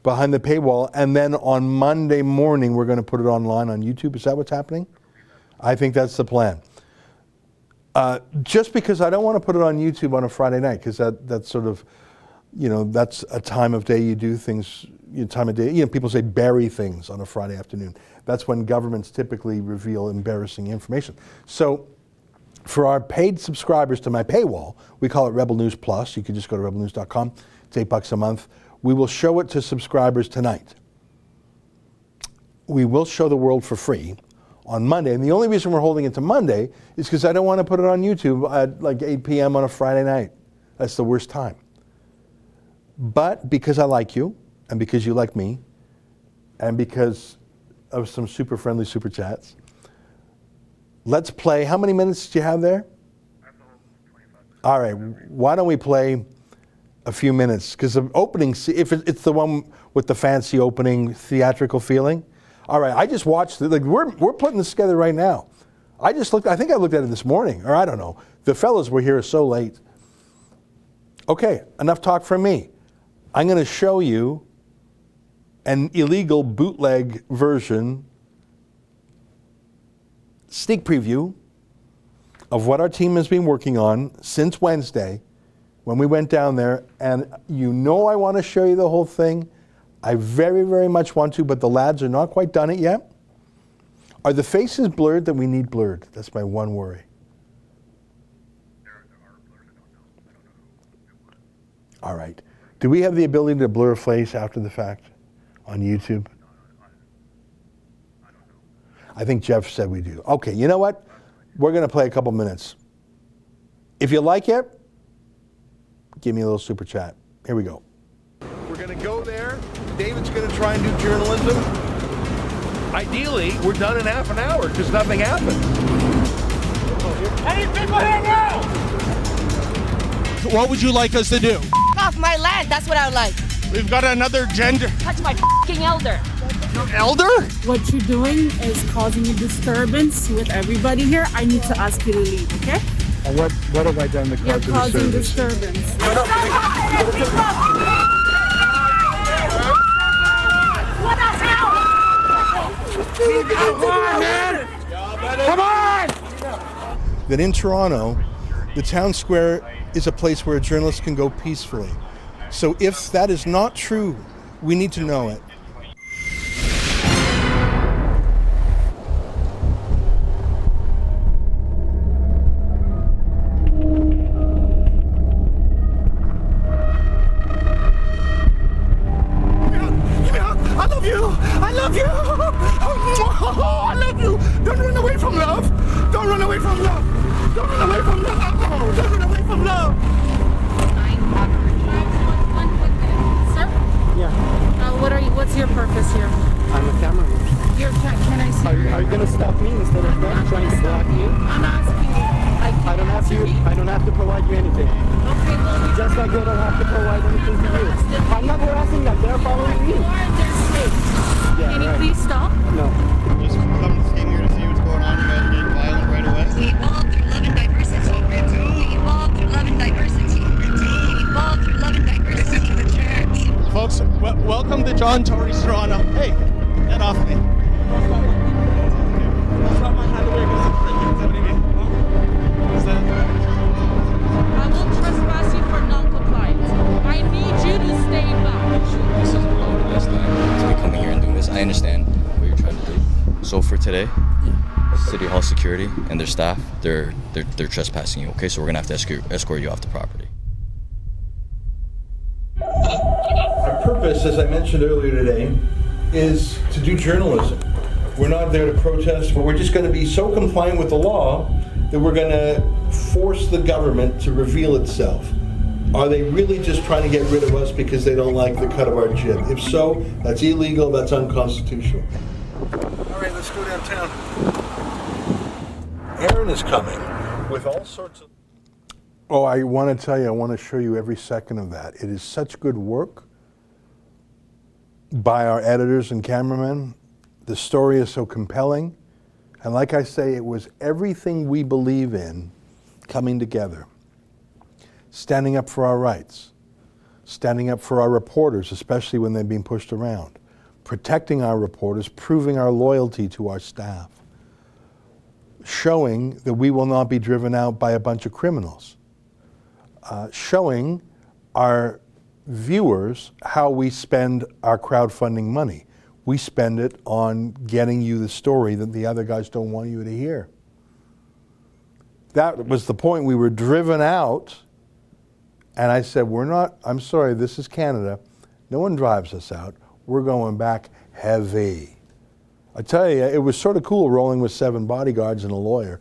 Behind the Paywall. And then on Monday morning, we're going to put it online on YouTube. Is that what's happening? I think that's the plan. Just because I don't want to put it on YouTube on a Friday night, because that's sort of, you know, that's a time of day you do things, time of day, people say bury things on a Friday afternoon. That's when governments typically reveal embarrassing information. So for our paid subscribers to my paywall, we call it Rebel News Plus. You can just go to rebelnews.com. It's $8 a month. We will show it to subscribers tonight. We will show the world for free on Monday. And the only reason we're holding it to Monday is because I don't want to put it on YouTube at like 8 p.m. on a Friday night. That's the worst time. But because I like you, and because you like me, and because of some super friendly super chats, let's play. How many minutes do you have there? All right, why don't we play a few minutes? Because the opening, if it's the one with the fancy opening theatrical feeling. All right, I just watched it. Like we're putting this together right now. I just looked, I think I looked at it this morning, or I don't know. The fellows were here so late. Okay, enough talk from me. I'm going to show you an illegal bootleg version, sneak preview of what our team has been working on since Wednesday when we went down there. And you know I want to show you the whole thing. I very, very much want to, but the lads are not quite done it yet. Are the faces blurred that we need blurred? That's my one worry. All right. Do we have the ability to blur a face after the fact on YouTube? I think Jeff said we do. Okay, you know what? We're going to play a couple minutes. If you like it, give me a little super chat. Here we go. We're going to go there. David's going to try and do journalism. Ideally, we're done in half an hour because nothing happened. Any people here now? What would you like us to do? Off my land, that's what I would like. We've got another gender. Touch my f***ing elder. Elder? What you're doing is causing a disturbance with everybody here. I need to ask you to leave, okay? And what have I done to You're cause causing disturbance? disturbance. Come on! That in Toronto, the town square is a place where a journalist can go peacefully. So if that is not true, we need to know it. I love you! I love you! Oh, I love you! Don't run away from love! Don't run away from love! Don't run away from love! Oh, don't run away from love! Sir? Yeah, what's your purpose here? I'm a cameraman. Can I see? Are you gonna stop me instead of trying to block you? I'm asking you. I don't have to provide you anything. Okay, well, Just like they don't have to provide anything to you. I'm not harassing them, they're following me. you are in their space. Yeah, Can you right. please stop? No. Just came here to see what's going on. You guys are getting violent right away. We evolved through love and diversity. We evolved through love and diversity. We evolved through love and diversity. The church. Folks, welcome to John Tory's Toronto. Hey, get off me. I will trespass you for non-compliance. I need you to stay back. This is probably the best time to be coming here and doing this. I understand what you're trying to do. So for today, City Hall security and their staff, they're trespassing you. Okay, so we're gonna have to escort you off the property. Our purpose, as I mentioned earlier today, is to do journalism. We're not there to protest, but we're just going to be so compliant with the law that we're going to force the government to reveal itself. Are they really just trying to get rid of us because they don't like the cut of our jib? If so, that's illegal, that's unconstitutional. All right, let's go downtown. Aaron is coming with all sorts of... Oh, I want to tell you, I want to show you every second of that. It is such good work by our editors and cameramen. The story is so compelling. And like I say, it was everything we believe in coming together. Standing up for our rights. Standing up for our reporters, especially when they've been pushed around. Protecting our reporters, proving our loyalty to our staff. Showing that we will not be driven out by a bunch of criminals. Showing our viewers how we spend our crowdfunding money. We spend it on getting you the story that the other guys don't want you to hear. That was the point. We were driven out, and I said, I'm sorry, this is Canada. No one drives us out. We're going back heavy. I tell you, it was sort of cool rolling with 7 bodyguards and a lawyer.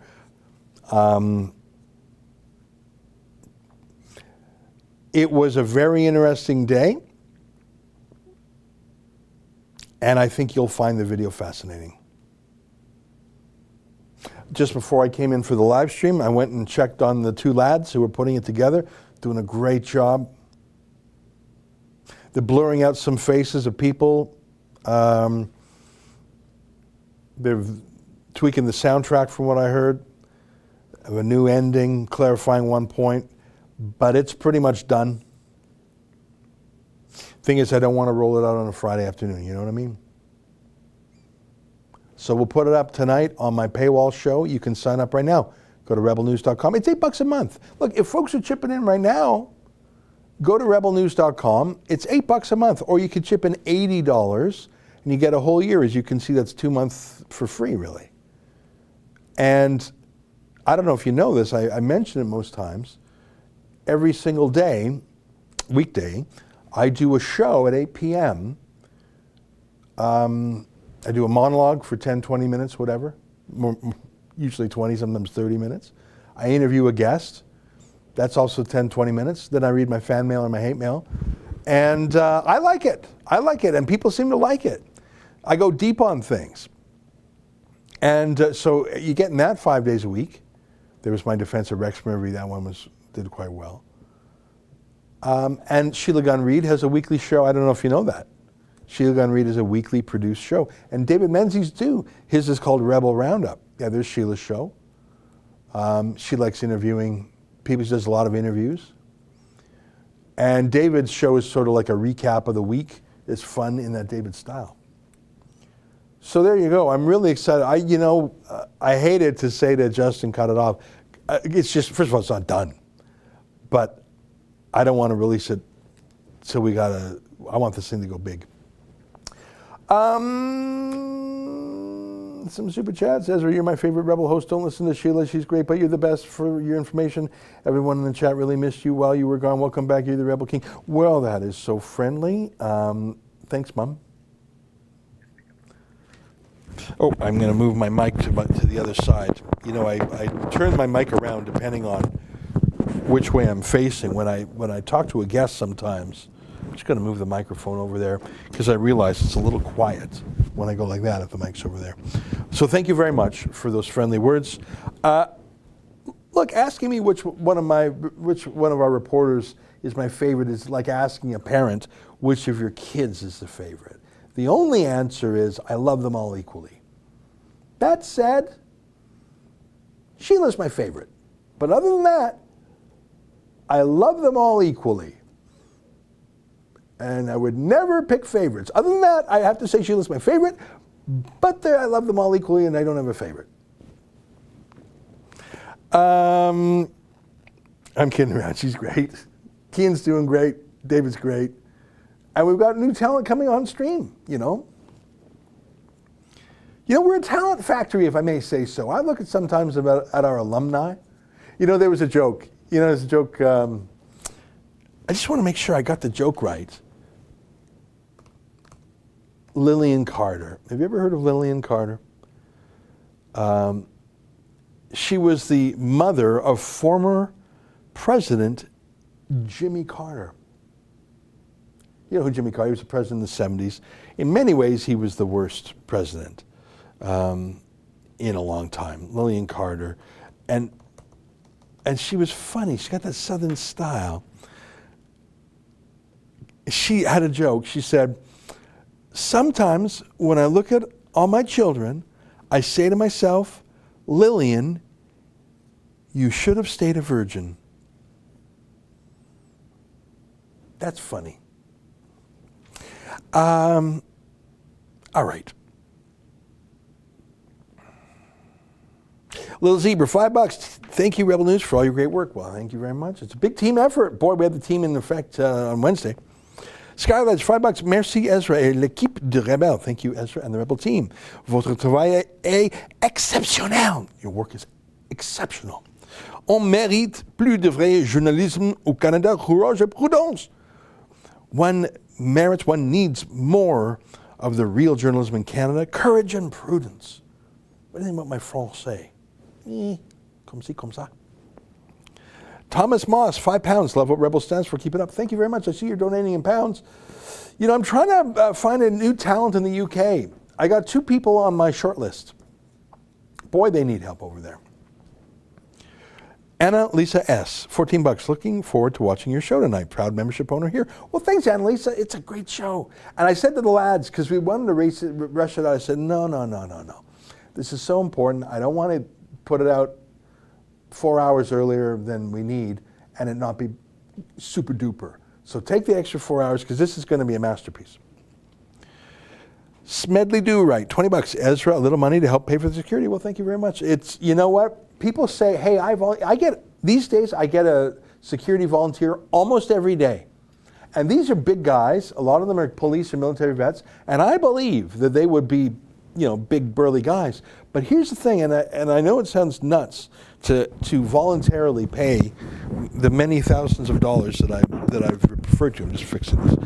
It was a very interesting day, and I think you'll find the video fascinating. Just before I came in for the live stream, I went and checked on the 2 lads who were putting it together, doing a great job. They're blurring out some faces of people. They're tweaking the soundtrack from what I heard. Have a new ending, clarifying one point, but it's pretty much done. Thing is, I don't want to roll it out on a Friday afternoon, you know what I mean? So we'll put it up tonight on my paywall show. You can sign up right now. Go to rebelnews.com. It's $8 a month. Look, if folks are chipping in right now, go to rebelnews.com. It's $8 a month, or you could chip in $80 and you get a whole year. As you can see, that's 2 months for free, really. And I don't know if you know this, I mention it most times. Every single day, weekday, I do a show at 8 p.m. I do a monologue for 10, 20 minutes, whatever. Usually 20, sometimes 30 minutes. I interview a guest. That's also 10, 20 minutes. Then I read my fan mail or my hate mail. And I like it. I like it, and people seem to like it. I go deep on things. And so you get in that 5 days a week. There was my Defense of Rex movie. That one did quite well. And Sheila Gunn Reid has a weekly show. I don't know if you know that. Sheila Gunn Reid is a weekly produced show. And David Menzies too. His is called Rebel Roundup. Yeah, there's Sheila's show. She likes interviewing people. She does a lot of interviews. And David's show is sort of like a recap of the week. It's fun in that David style. So there you go. I'm really excited. I hated to say to Justin, cut it off. It's just, first of all, it's not done. But I don't want to release it, so I want this thing to go big. Some super chats. Ezra, you're my favorite Rebel host. Don't listen to Sheila. She's great, but you're the best. For your information, everyone in the chat really missed you while you were gone. Welcome back. You're the Rebel King. Well, that is so friendly. Thanks, Mom. Oh, I'm going to move my mic to the other side. You know, I turn my mic around depending on which way I'm facing. When I talk to a guest sometimes, I'm just going to move the microphone over there because I realize it's a little quiet when I go like that if the mic's over there. So thank you very much for those friendly words. Look, asking me which one of our reporters is my favorite is like asking a parent which of your kids is the favorite. The only answer is I love them all equally. That said, Sheila's my favorite. But other than that, I love them all equally. And I would never pick favorites. Other than that, I have to say Sheila's my favorite, but I love them all equally and I don't have a favorite. I'm kidding around. She's great. Kian's doing great. David's great. And we've got new talent coming on stream, you know. We're a talent factory, if I may say so. I look at sometimes at our alumni. There was a joke. There's a joke. I just want to make sure I got the joke right. Lillian Carter. Have you ever heard of Lillian Carter? She was the mother of former President Jimmy Carter. You know who Jimmy Carter? He was the president in the 70s. In many ways, he was the worst president in a long time. Lillian Carter. And she was funny. She got that Southern style. She had a joke. She said, sometimes when I look at all my children, I say to myself, Lillian, you should have stayed a virgin. That's funny. All right. Little Zebra, $5. Thank you, Rebel News, for all your great work. Well, thank you very much. It's a big team effort. Boy, we had the team in effect on Wednesday. Skyledge, $5. Merci, Ezra, et l'équipe de Rebel. Thank you, Ezra, and the Rebel team. Votre travail est exceptionnel. Your work is exceptional. On mérite plus de vrai journalisme au Canada. Courage et prudence. One needs more of the real journalism in Canada. Courage and prudence. What do you think about my français? Comme ci, comme ça. Thomas Moss, £5. Love what Rebel stands for. Keep it up. Thank you very much. I see you're donating in pounds. I'm trying to find a new talent in the UK. I got 2 people on my short list. Boy, they need help over there. Anna Lisa S., $14. Looking forward to watching your show tonight. Proud membership owner here. Well, thanks, Anna Lisa. It's a great show. And I said to the lads, because we wanted to rush it out, I said, no. This is so important. I don't want to put it out 4 hours earlier than we need and it not be super duper. So take the extra 4 hours because this is going to be a masterpiece. Smedley Do Right, $20. Ezra, a little money to help pay for the security. Well, thank you very much. It's, you know what? People say, hey, I get, these days I get a security volunteer almost every day. And these are big guys. A lot of them are police and military vets. And I believe that they would be, you know, big burly guys. But here's the thing, and I know it sounds nuts to voluntarily pay the many thousands of dollars that I've referred to. I'm just fixing this.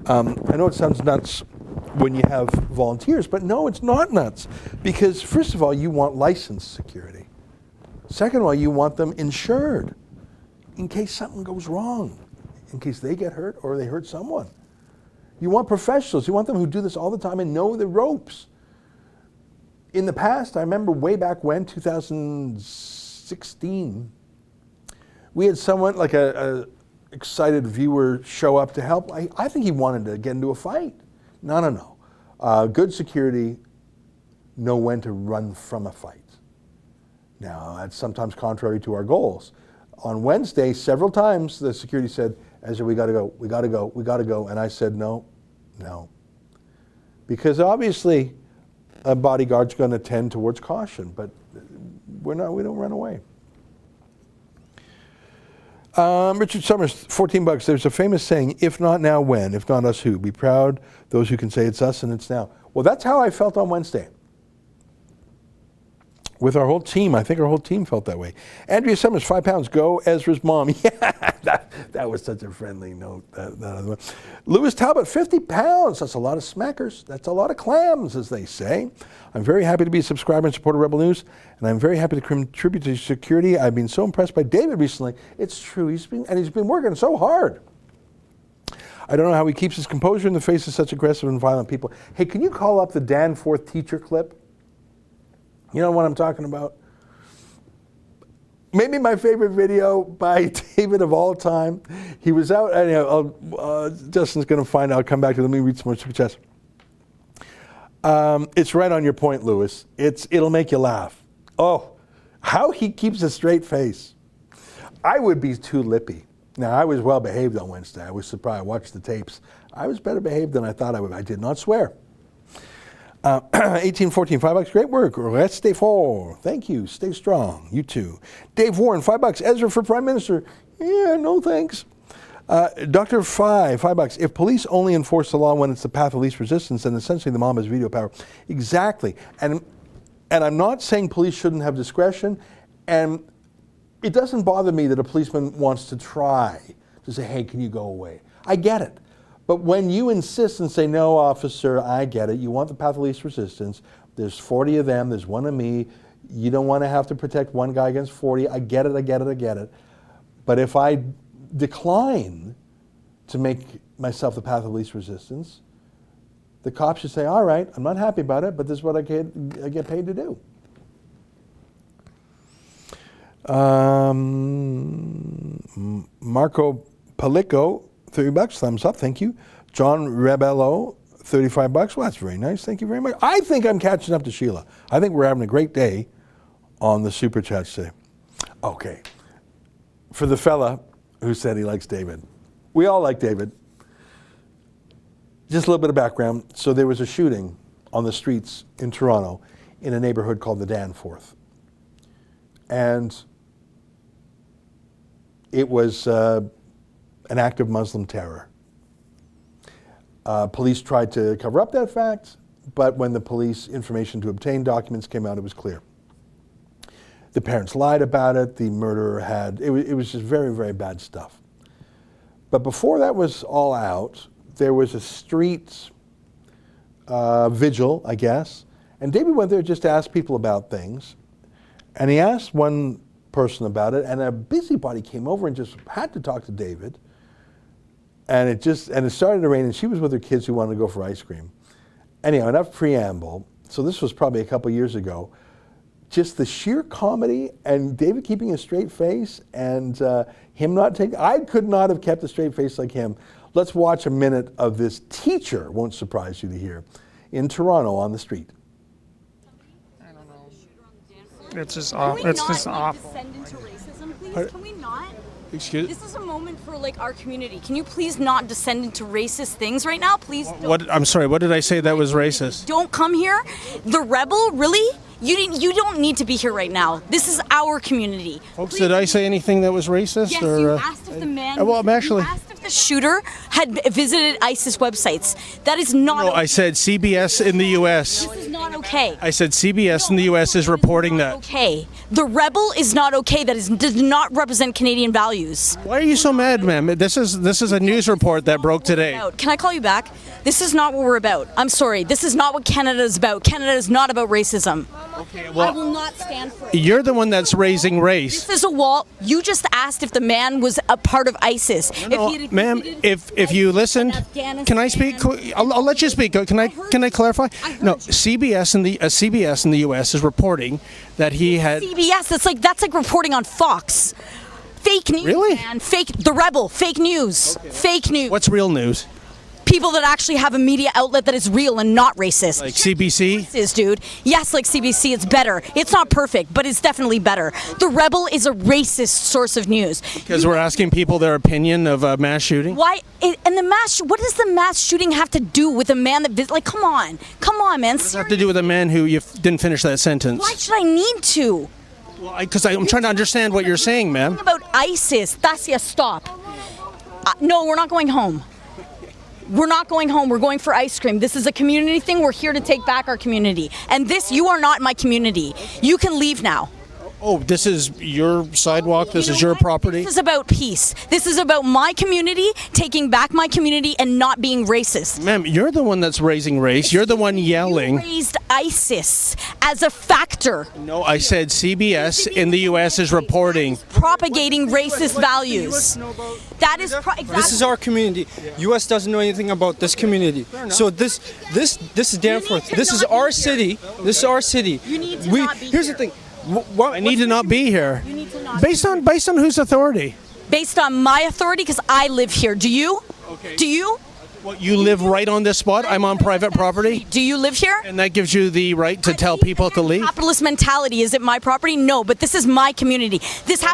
I know it sounds nuts when you have volunteers, but no, it's not nuts. Because first of all, you want licensed security. Second of all, you want them insured in case something goes wrong, in case they get hurt or they hurt someone. You want professionals. You want them who do this all the time and know the ropes. In the past, I remember way back when, 2016, we had someone, like a excited viewer, show up to help. I think he wanted to get into a fight. No. Good security know when to run from a fight. Now, that's sometimes contrary to our goals. On Wednesday, several times, the security said, Ezra, we gotta go, we gotta go, we gotta go. And I said, no. Because obviously, a bodyguard's gonna tend towards caution, but we don't run away. Richard Summers, $14. There's a famous saying, if not now, when? If not us, who? Be proud, those who can say it's us and it's now. Well, that's how I felt on Wednesday. With our whole team, I think our whole team felt that way. Andrea Summers, £5. Go Ezra's mom. Yeah, that was such a friendly note. That other one. Lewis Talbot, £50. That's a lot of smackers. That's a lot of clams, as they say. I'm very happy to be a subscriber and supporter of Rebel News, and I'm very happy to contribute to security. I've been so impressed by David recently. It's true. He's been working so hard. I don't know how he keeps his composure in the face of such aggressive and violent people. Hey, can you call up the Danforth teacher clip? You know what I'm talking about? Maybe my favorite video by David of all time. He was out, Justin's going to find out. I'll come back to it. Let me read some more super chats. It's right on your point, Lewis. It'll make you laugh. Oh, how he keeps a straight face. I would be too lippy. Now, I was well behaved on Wednesday. I was surprised. I watched the tapes. I was better behaved than I thought I would. I did not swear. 1814, $5. Great work. Let's stay forward. Thank you. Stay strong. You too. Dave Warren, $5. Ezra for Prime Minister. Yeah, no thanks. Dr. $5. If police only enforce the law when it's the path of least resistance, then essentially the mob has veto power. Exactly. And I'm not saying police shouldn't have discretion. And it doesn't bother me that a policeman wants to try to say, hey, can you go away? I get it. But when you insist and say, no, officer, I get it. You want the path of least resistance. There's 40 of them. There's one of me. You don't want to have to protect one guy against 40. I get it. But if I decline to make myself the path of least resistance, the cops should say, all right, I'm not happy about it, but this is what I get paid to do. Marco Palico, $30, thumbs up, thank you. John Rebello, $35. Well, that's very nice, thank you very much. I think I'm catching up to Sheila. I think we're having a great day on the Super Chat today. Okay, for the fella who said he likes David. We all like David. Just a little bit of background. So there was a shooting on the streets in Toronto in a neighborhood called the Danforth. And it was an act of Muslim terror. Police tried to cover up that fact, but when the police information to obtain documents came out, it was clear. The parents lied about it. The murderer it was just very, very bad stuff. But before that was all out, there was a street vigil, I guess, and David went there just to ask people about things. And he asked one person about it, and a busybody came over and just had to talk to David. And it started to rain, and she was with her kids who wanted to go for ice cream. Anyhow, enough preamble. So this was probably a couple years ago. Just the sheer comedy and David keeping a straight face and him not taking, I could not have kept a straight face like him. Let's watch a minute of this teacher, won't surprise you to hear, in Toronto on the street. I don't know. It's just Can awful. we It's not just like, awful. descend into racism, please? Pardon? Can we not? Excuse. This is a moment for like our community. Can you please not descend into racist things right now? Please don't. What? I'm sorry. What did I say that was racist? Don't come here. The rebel, really? You don't need to be here right now. This is our community. Folks, Please- did I say anything that was racist? Yes, or, you asked if the man. well, I'm actually. You asked if the shooter had visited ISIS websites. That is not. No, I said CBS in the U.S. This is not okay. I said CBS in the U.S. is reporting that. Okay. The rebel is not okay. That does not represent Canadian values. Why are you so mad, ma'am? This is a news report that broke today. Can I call you back? This is not what we're about. I'm sorry. This is not what Canada is about. Canada is not about racism. Okay, I well, will not stand for it. you're the one that's raising race. This is a wall. You just asked if the man was a part of ISIS. No, If he had ma'am, visited if you ISIS listened, in Afghanistan- can I speak? I'll let you speak. Can I clarify? No, CBS in the U.S. is reporting that he had. CBS. That's like reporting on Fox. Fake news, Really? man. The rebel. Fake news. Fake news. What's real news? People that actually have a media outlet that is real and not racist. Like CBC? Is, dude. Yes, like CBC, it's better. It's not perfect, but it's definitely better. The Rebel is a racist source of news. Because we're asking people their opinion of a mass shooting. Why? And the mass. What does the mass shooting have to do with a man that? Like, come on, man. What does that have to do with a man who you didn't finish that sentence? Why should I need to? Well, because I'm trying to understand what you're saying, ma'am. About ISIS. Tasia, stop. No, we're not going home. We're not going home. We're going for ice cream. This is a community thing. We're here to take back our community. And you are not my community. You can leave now. Oh, this is your sidewalk? This is your property? This is about peace. This is about my community, taking back my community and not being racist. Ma'am, you're the one that's raising race. You're the one yelling. You raised ISIS as a factor. No, I said CBS in the U.S. is reporting. Propagating racist values. That is This is our community. U.S. doesn't know anything about this community. So this is Danforth. This is our city. This is our city. You need to not be Here's here. the thing. I need to not be here. You need to not Based on whose authority? Based on my authority, because I live here. Do you? Okay. Do you? Well, you live right on this spot. I'm on private property. Do you live here? And that gives you the right to tell people to leave? Capitalist mentality. Is it my property? No, but this is my community.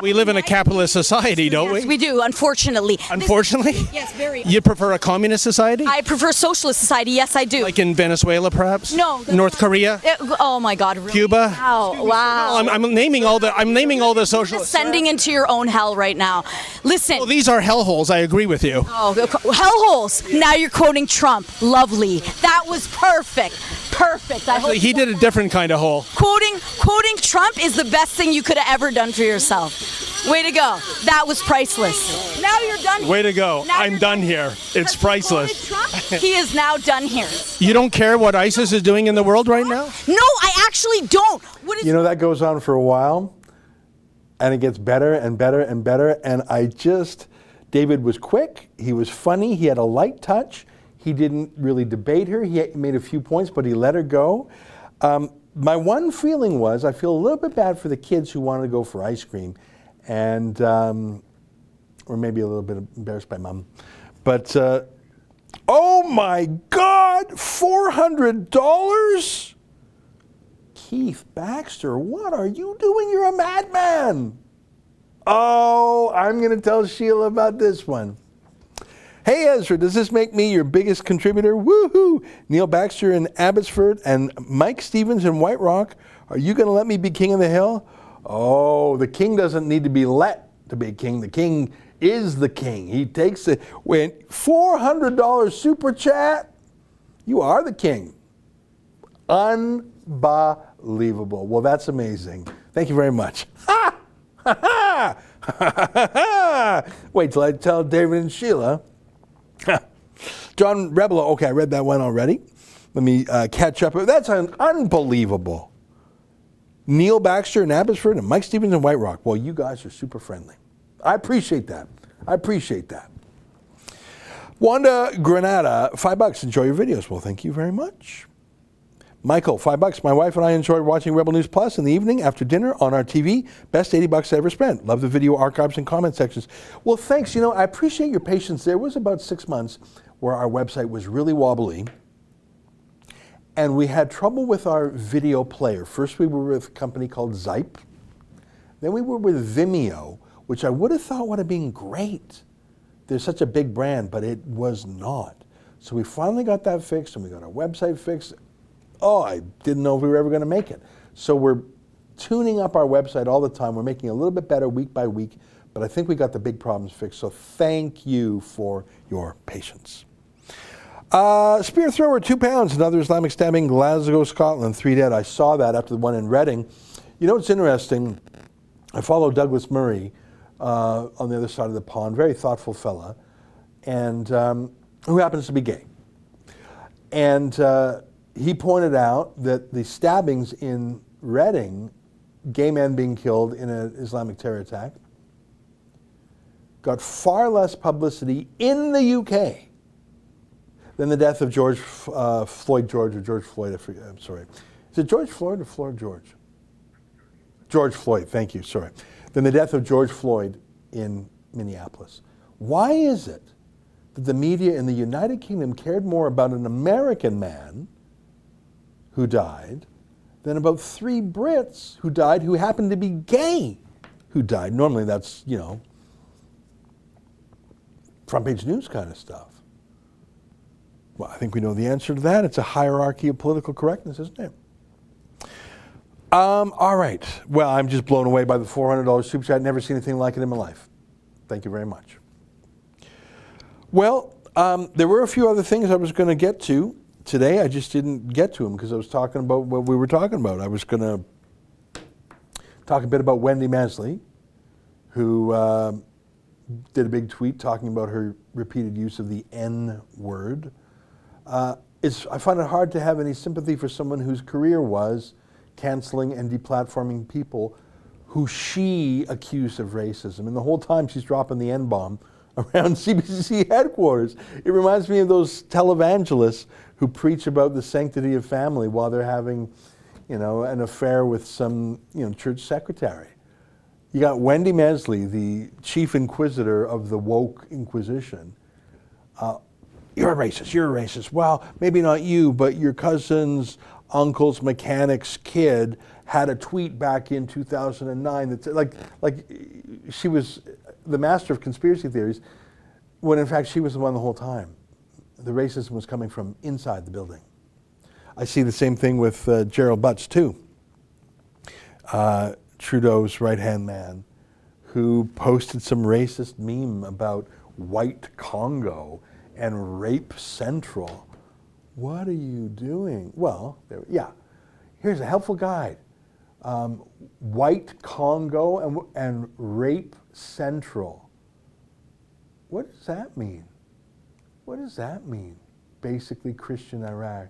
We live in a capitalist society, don't Yes, we? we do, unfortunately. Unfortunately? Yes, very. You prefer a communist society? I prefer socialist society. Yes, I do. Like in Venezuela, perhaps? No. North Korea? Oh my God. Really? Cuba? Wow. Wow. No, I'm naming all the socialists. Descending into your own hell right now. Listen. Well, these are hellholes. I agree with you. Oh, hellholes. Now you're quoting Trump. Lovely. That was perfect. Perfect. I hope He did a different kind of hole. Quoting Trump is the best thing you could have ever done for yourself. Way to go. That was priceless. Now you're done. Way to go. Now I'm you're done here. It's priceless. Trump, he is now done here. You don't care what ISIS is doing in the world right now? No, I actually don't. What is You know, that goes on for a while, and it gets better and better and better. And David was quick. He was funny. He had a light touch. He didn't really debate her. He made a few points, but he let her go. My one feeling was I feel a little bit bad for the kids who wanted to go for ice cream, and or maybe a little bit embarrassed by mom. But oh my God, $400? Keith Baxter, what are you doing? You're a madman. Oh, I'm going to tell Sheila about this one. Hey Ezra, does this make me your biggest contributor? Woohoo! Neil Baxter in Abbotsford and Mike Stevens in White Rock. Are you going to let me be king of the hill? Oh, the king doesn't need to be let to be king. The king is the king. He takes it. When $400 super chat, you are the king. Unbelievable. Well, that's amazing. Thank you very much. Ha! Ha ha! Wait till I tell David and Sheila. John Rebelo, okay, I read that one already. Let me catch up. That's unbelievable. Neil Baxter in Abbotsford and Mike Stevens in White Rock. Well, you guys are super friendly. I appreciate that. Wanda Granada, $5. Enjoy your videos. Well, thank you very much. Michael, $5. My wife and I enjoy watching Rebel News Plus in the evening after dinner on our TV. Best $80 I ever spent. Love the video archives and comment sections. Well, thanks. You know, I appreciate your patience. There was about 6 months where our website was really wobbly. And we had trouble with our video player. First we were with a company called Zype. Then we were with Vimeo, which I would have thought would have been great. They're such a big brand, but it was not. So we finally got that fixed, and we got our website fixed. Oh, I didn't know if we were ever going to make it. So we're tuning up our website all the time. We're making it a little bit better week by week, but I think we got the big problems fixed. So thank you for your patience. Spear thrower, 2 pounds, another Islamic stabbing, Glasgow, Scotland, 3 dead. I saw that after the one in Reading. You know what's interesting? I follow Douglas Murray on the other side of the pond, very thoughtful fella, and who happens to be gay. And he pointed out that the stabbings in Reading, gay men being killed in an Islamic terror attack, got far less publicity in the UK than the death of George Floyd, I'm sorry. Is it George Floyd or Floyd George? George Floyd, thank you, sorry. Than the death of George Floyd in Minneapolis. Why is it that the media in the United Kingdom cared more about an American man who died than about 3 Brits who died who happened to be gay who died? Normally that's, you know, front page news kind of stuff. Well, I think we know the answer to that. It's a hierarchy of political correctness, isn't it? All right. Well, I'm just blown away by the $400 super chat. Never seen anything like it in my life. Thank you very much. Well, there were a few other things I was going to get to today. I just didn't get to them because I was talking about what we were talking about. I was going to talk a bit about Wendy Masley, who did a big tweet talking about her repeated use of the N word. I find it hard to have any sympathy for someone whose career was canceling and deplatforming people who she accused of racism. And the whole time she's dropping the N-bomb around CBC headquarters. It reminds me of those televangelists who preach about the sanctity of family while they're having, you know, an affair with some, you know, church secretary. You got Wendy Masley, the chief inquisitor of the woke inquisition. You're a racist, you're a racist. Well, maybe not you, but your cousin's uncle's mechanic's kid had a tweet back in 2009 that said, like she was the master of conspiracy theories, when in fact she was the one the whole time. The racism was coming from inside the building. I see the same thing with Gerald Butts too, Trudeau's right-hand man, who posted some racist meme about white Congo and rape Central. What are you doing? Well, yeah, here's a helpful guide. White Congo and rape Central. What does that mean? What does that mean? Basically Christian Iraq.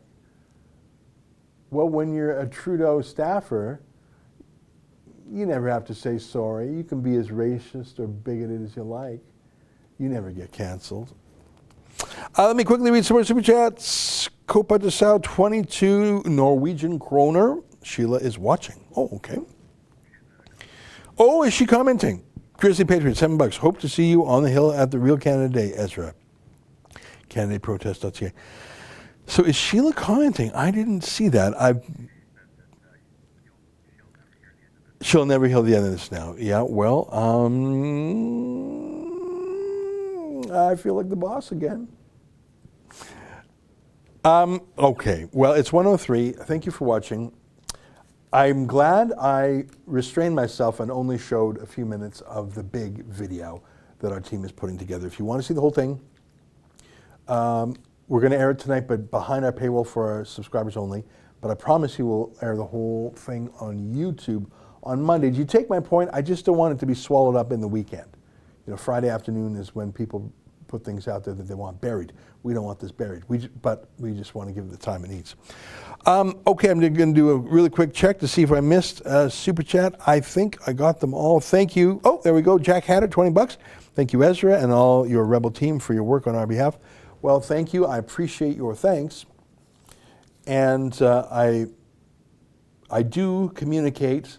Well, when you're a Trudeau staffer, you never have to say sorry. You can be as racist or bigoted as you like. You never get canceled. Let me quickly read some more super chats. Copa de Sao, 22 Norwegian kroner. Sheila is watching. Oh, okay. Oh, is she commenting? Grizzly Patriot, $7. Hope to see you on the Hill at the Real Canada Day, Ezra. CanadaProtest.ca. So is Sheila commenting? I didn't see that. She'll never hear the end of this now. Yeah, well, I feel like the boss again. Okay, well, it's 1:03. Thank you for watching. I'm glad I restrained myself and only showed a few minutes of the big video that our team is putting together. If you want to see the whole thing, we're going to air it tonight, but behind our paywall for our subscribers only. But I promise you we'll air the whole thing on YouTube on Monday. Do you take my point? I just don't want it to be swallowed up in the weekend. You know, Friday afternoon is when people put things out there that they want buried. We don't want this buried, but we just want to give it the time it needs. Okay, I'm going to do a really quick check to see if I missed a super chat. I think I got them all. Thank you. Oh, there we go. Jack Hatter, $20. Thank you, Ezra, and all your Rebel team for your work on our behalf. Well, thank you. I appreciate your thanks. And I do communicate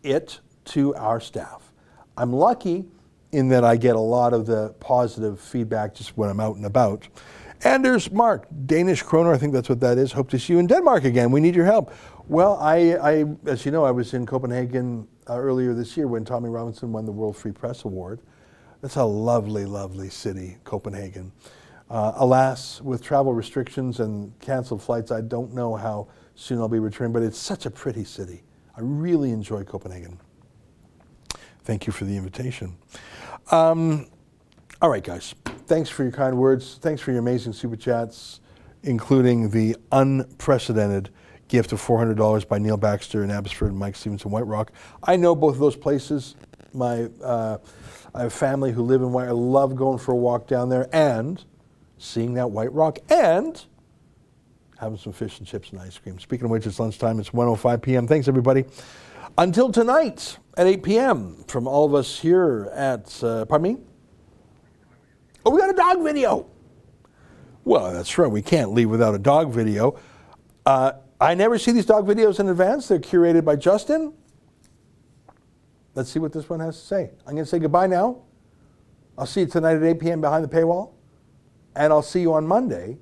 it to our staff. I'm lucky in that I get a lot of the positive feedback just when I'm out and about. Anders Mark, Danish kroner, I think that's what that is. Hope to see you in Denmark again. We need your help. Well, I as you know, I was in Copenhagen earlier this year when Tommy Robinson won the World Free Press Award. That's a lovely, lovely city, Copenhagen. Alas, with travel restrictions and canceled flights, I don't know how soon I'll be returning, but it's such a pretty city. I really enjoy Copenhagen. Thank you for the invitation. All right, guys. Thanks for your kind words. Thanks for your amazing super chats, including the unprecedented gift of $400 by Neil Baxter in Abbotsford and Mike Stevenson, White Rock. I know both of those places. I have family who live in White. I love going for a walk down there and seeing that White Rock and having some fish and chips and ice cream. Speaking of which, it's lunchtime. It's 1:05 p.m. Thanks, everybody. Until tonight at 8 p.m. from all of us here at, pardon me? Oh, we got a dog video. Well, that's right. We can't leave without a dog video. I never see these dog videos in advance. They're curated by Justin. Let's see what this one has to say. I'm going to say goodbye now. I'll see you tonight at 8 p.m. behind the paywall. And I'll see you on Monday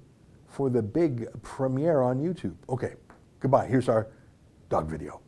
for the big premiere on YouTube. Okay, goodbye. Here's our dog video.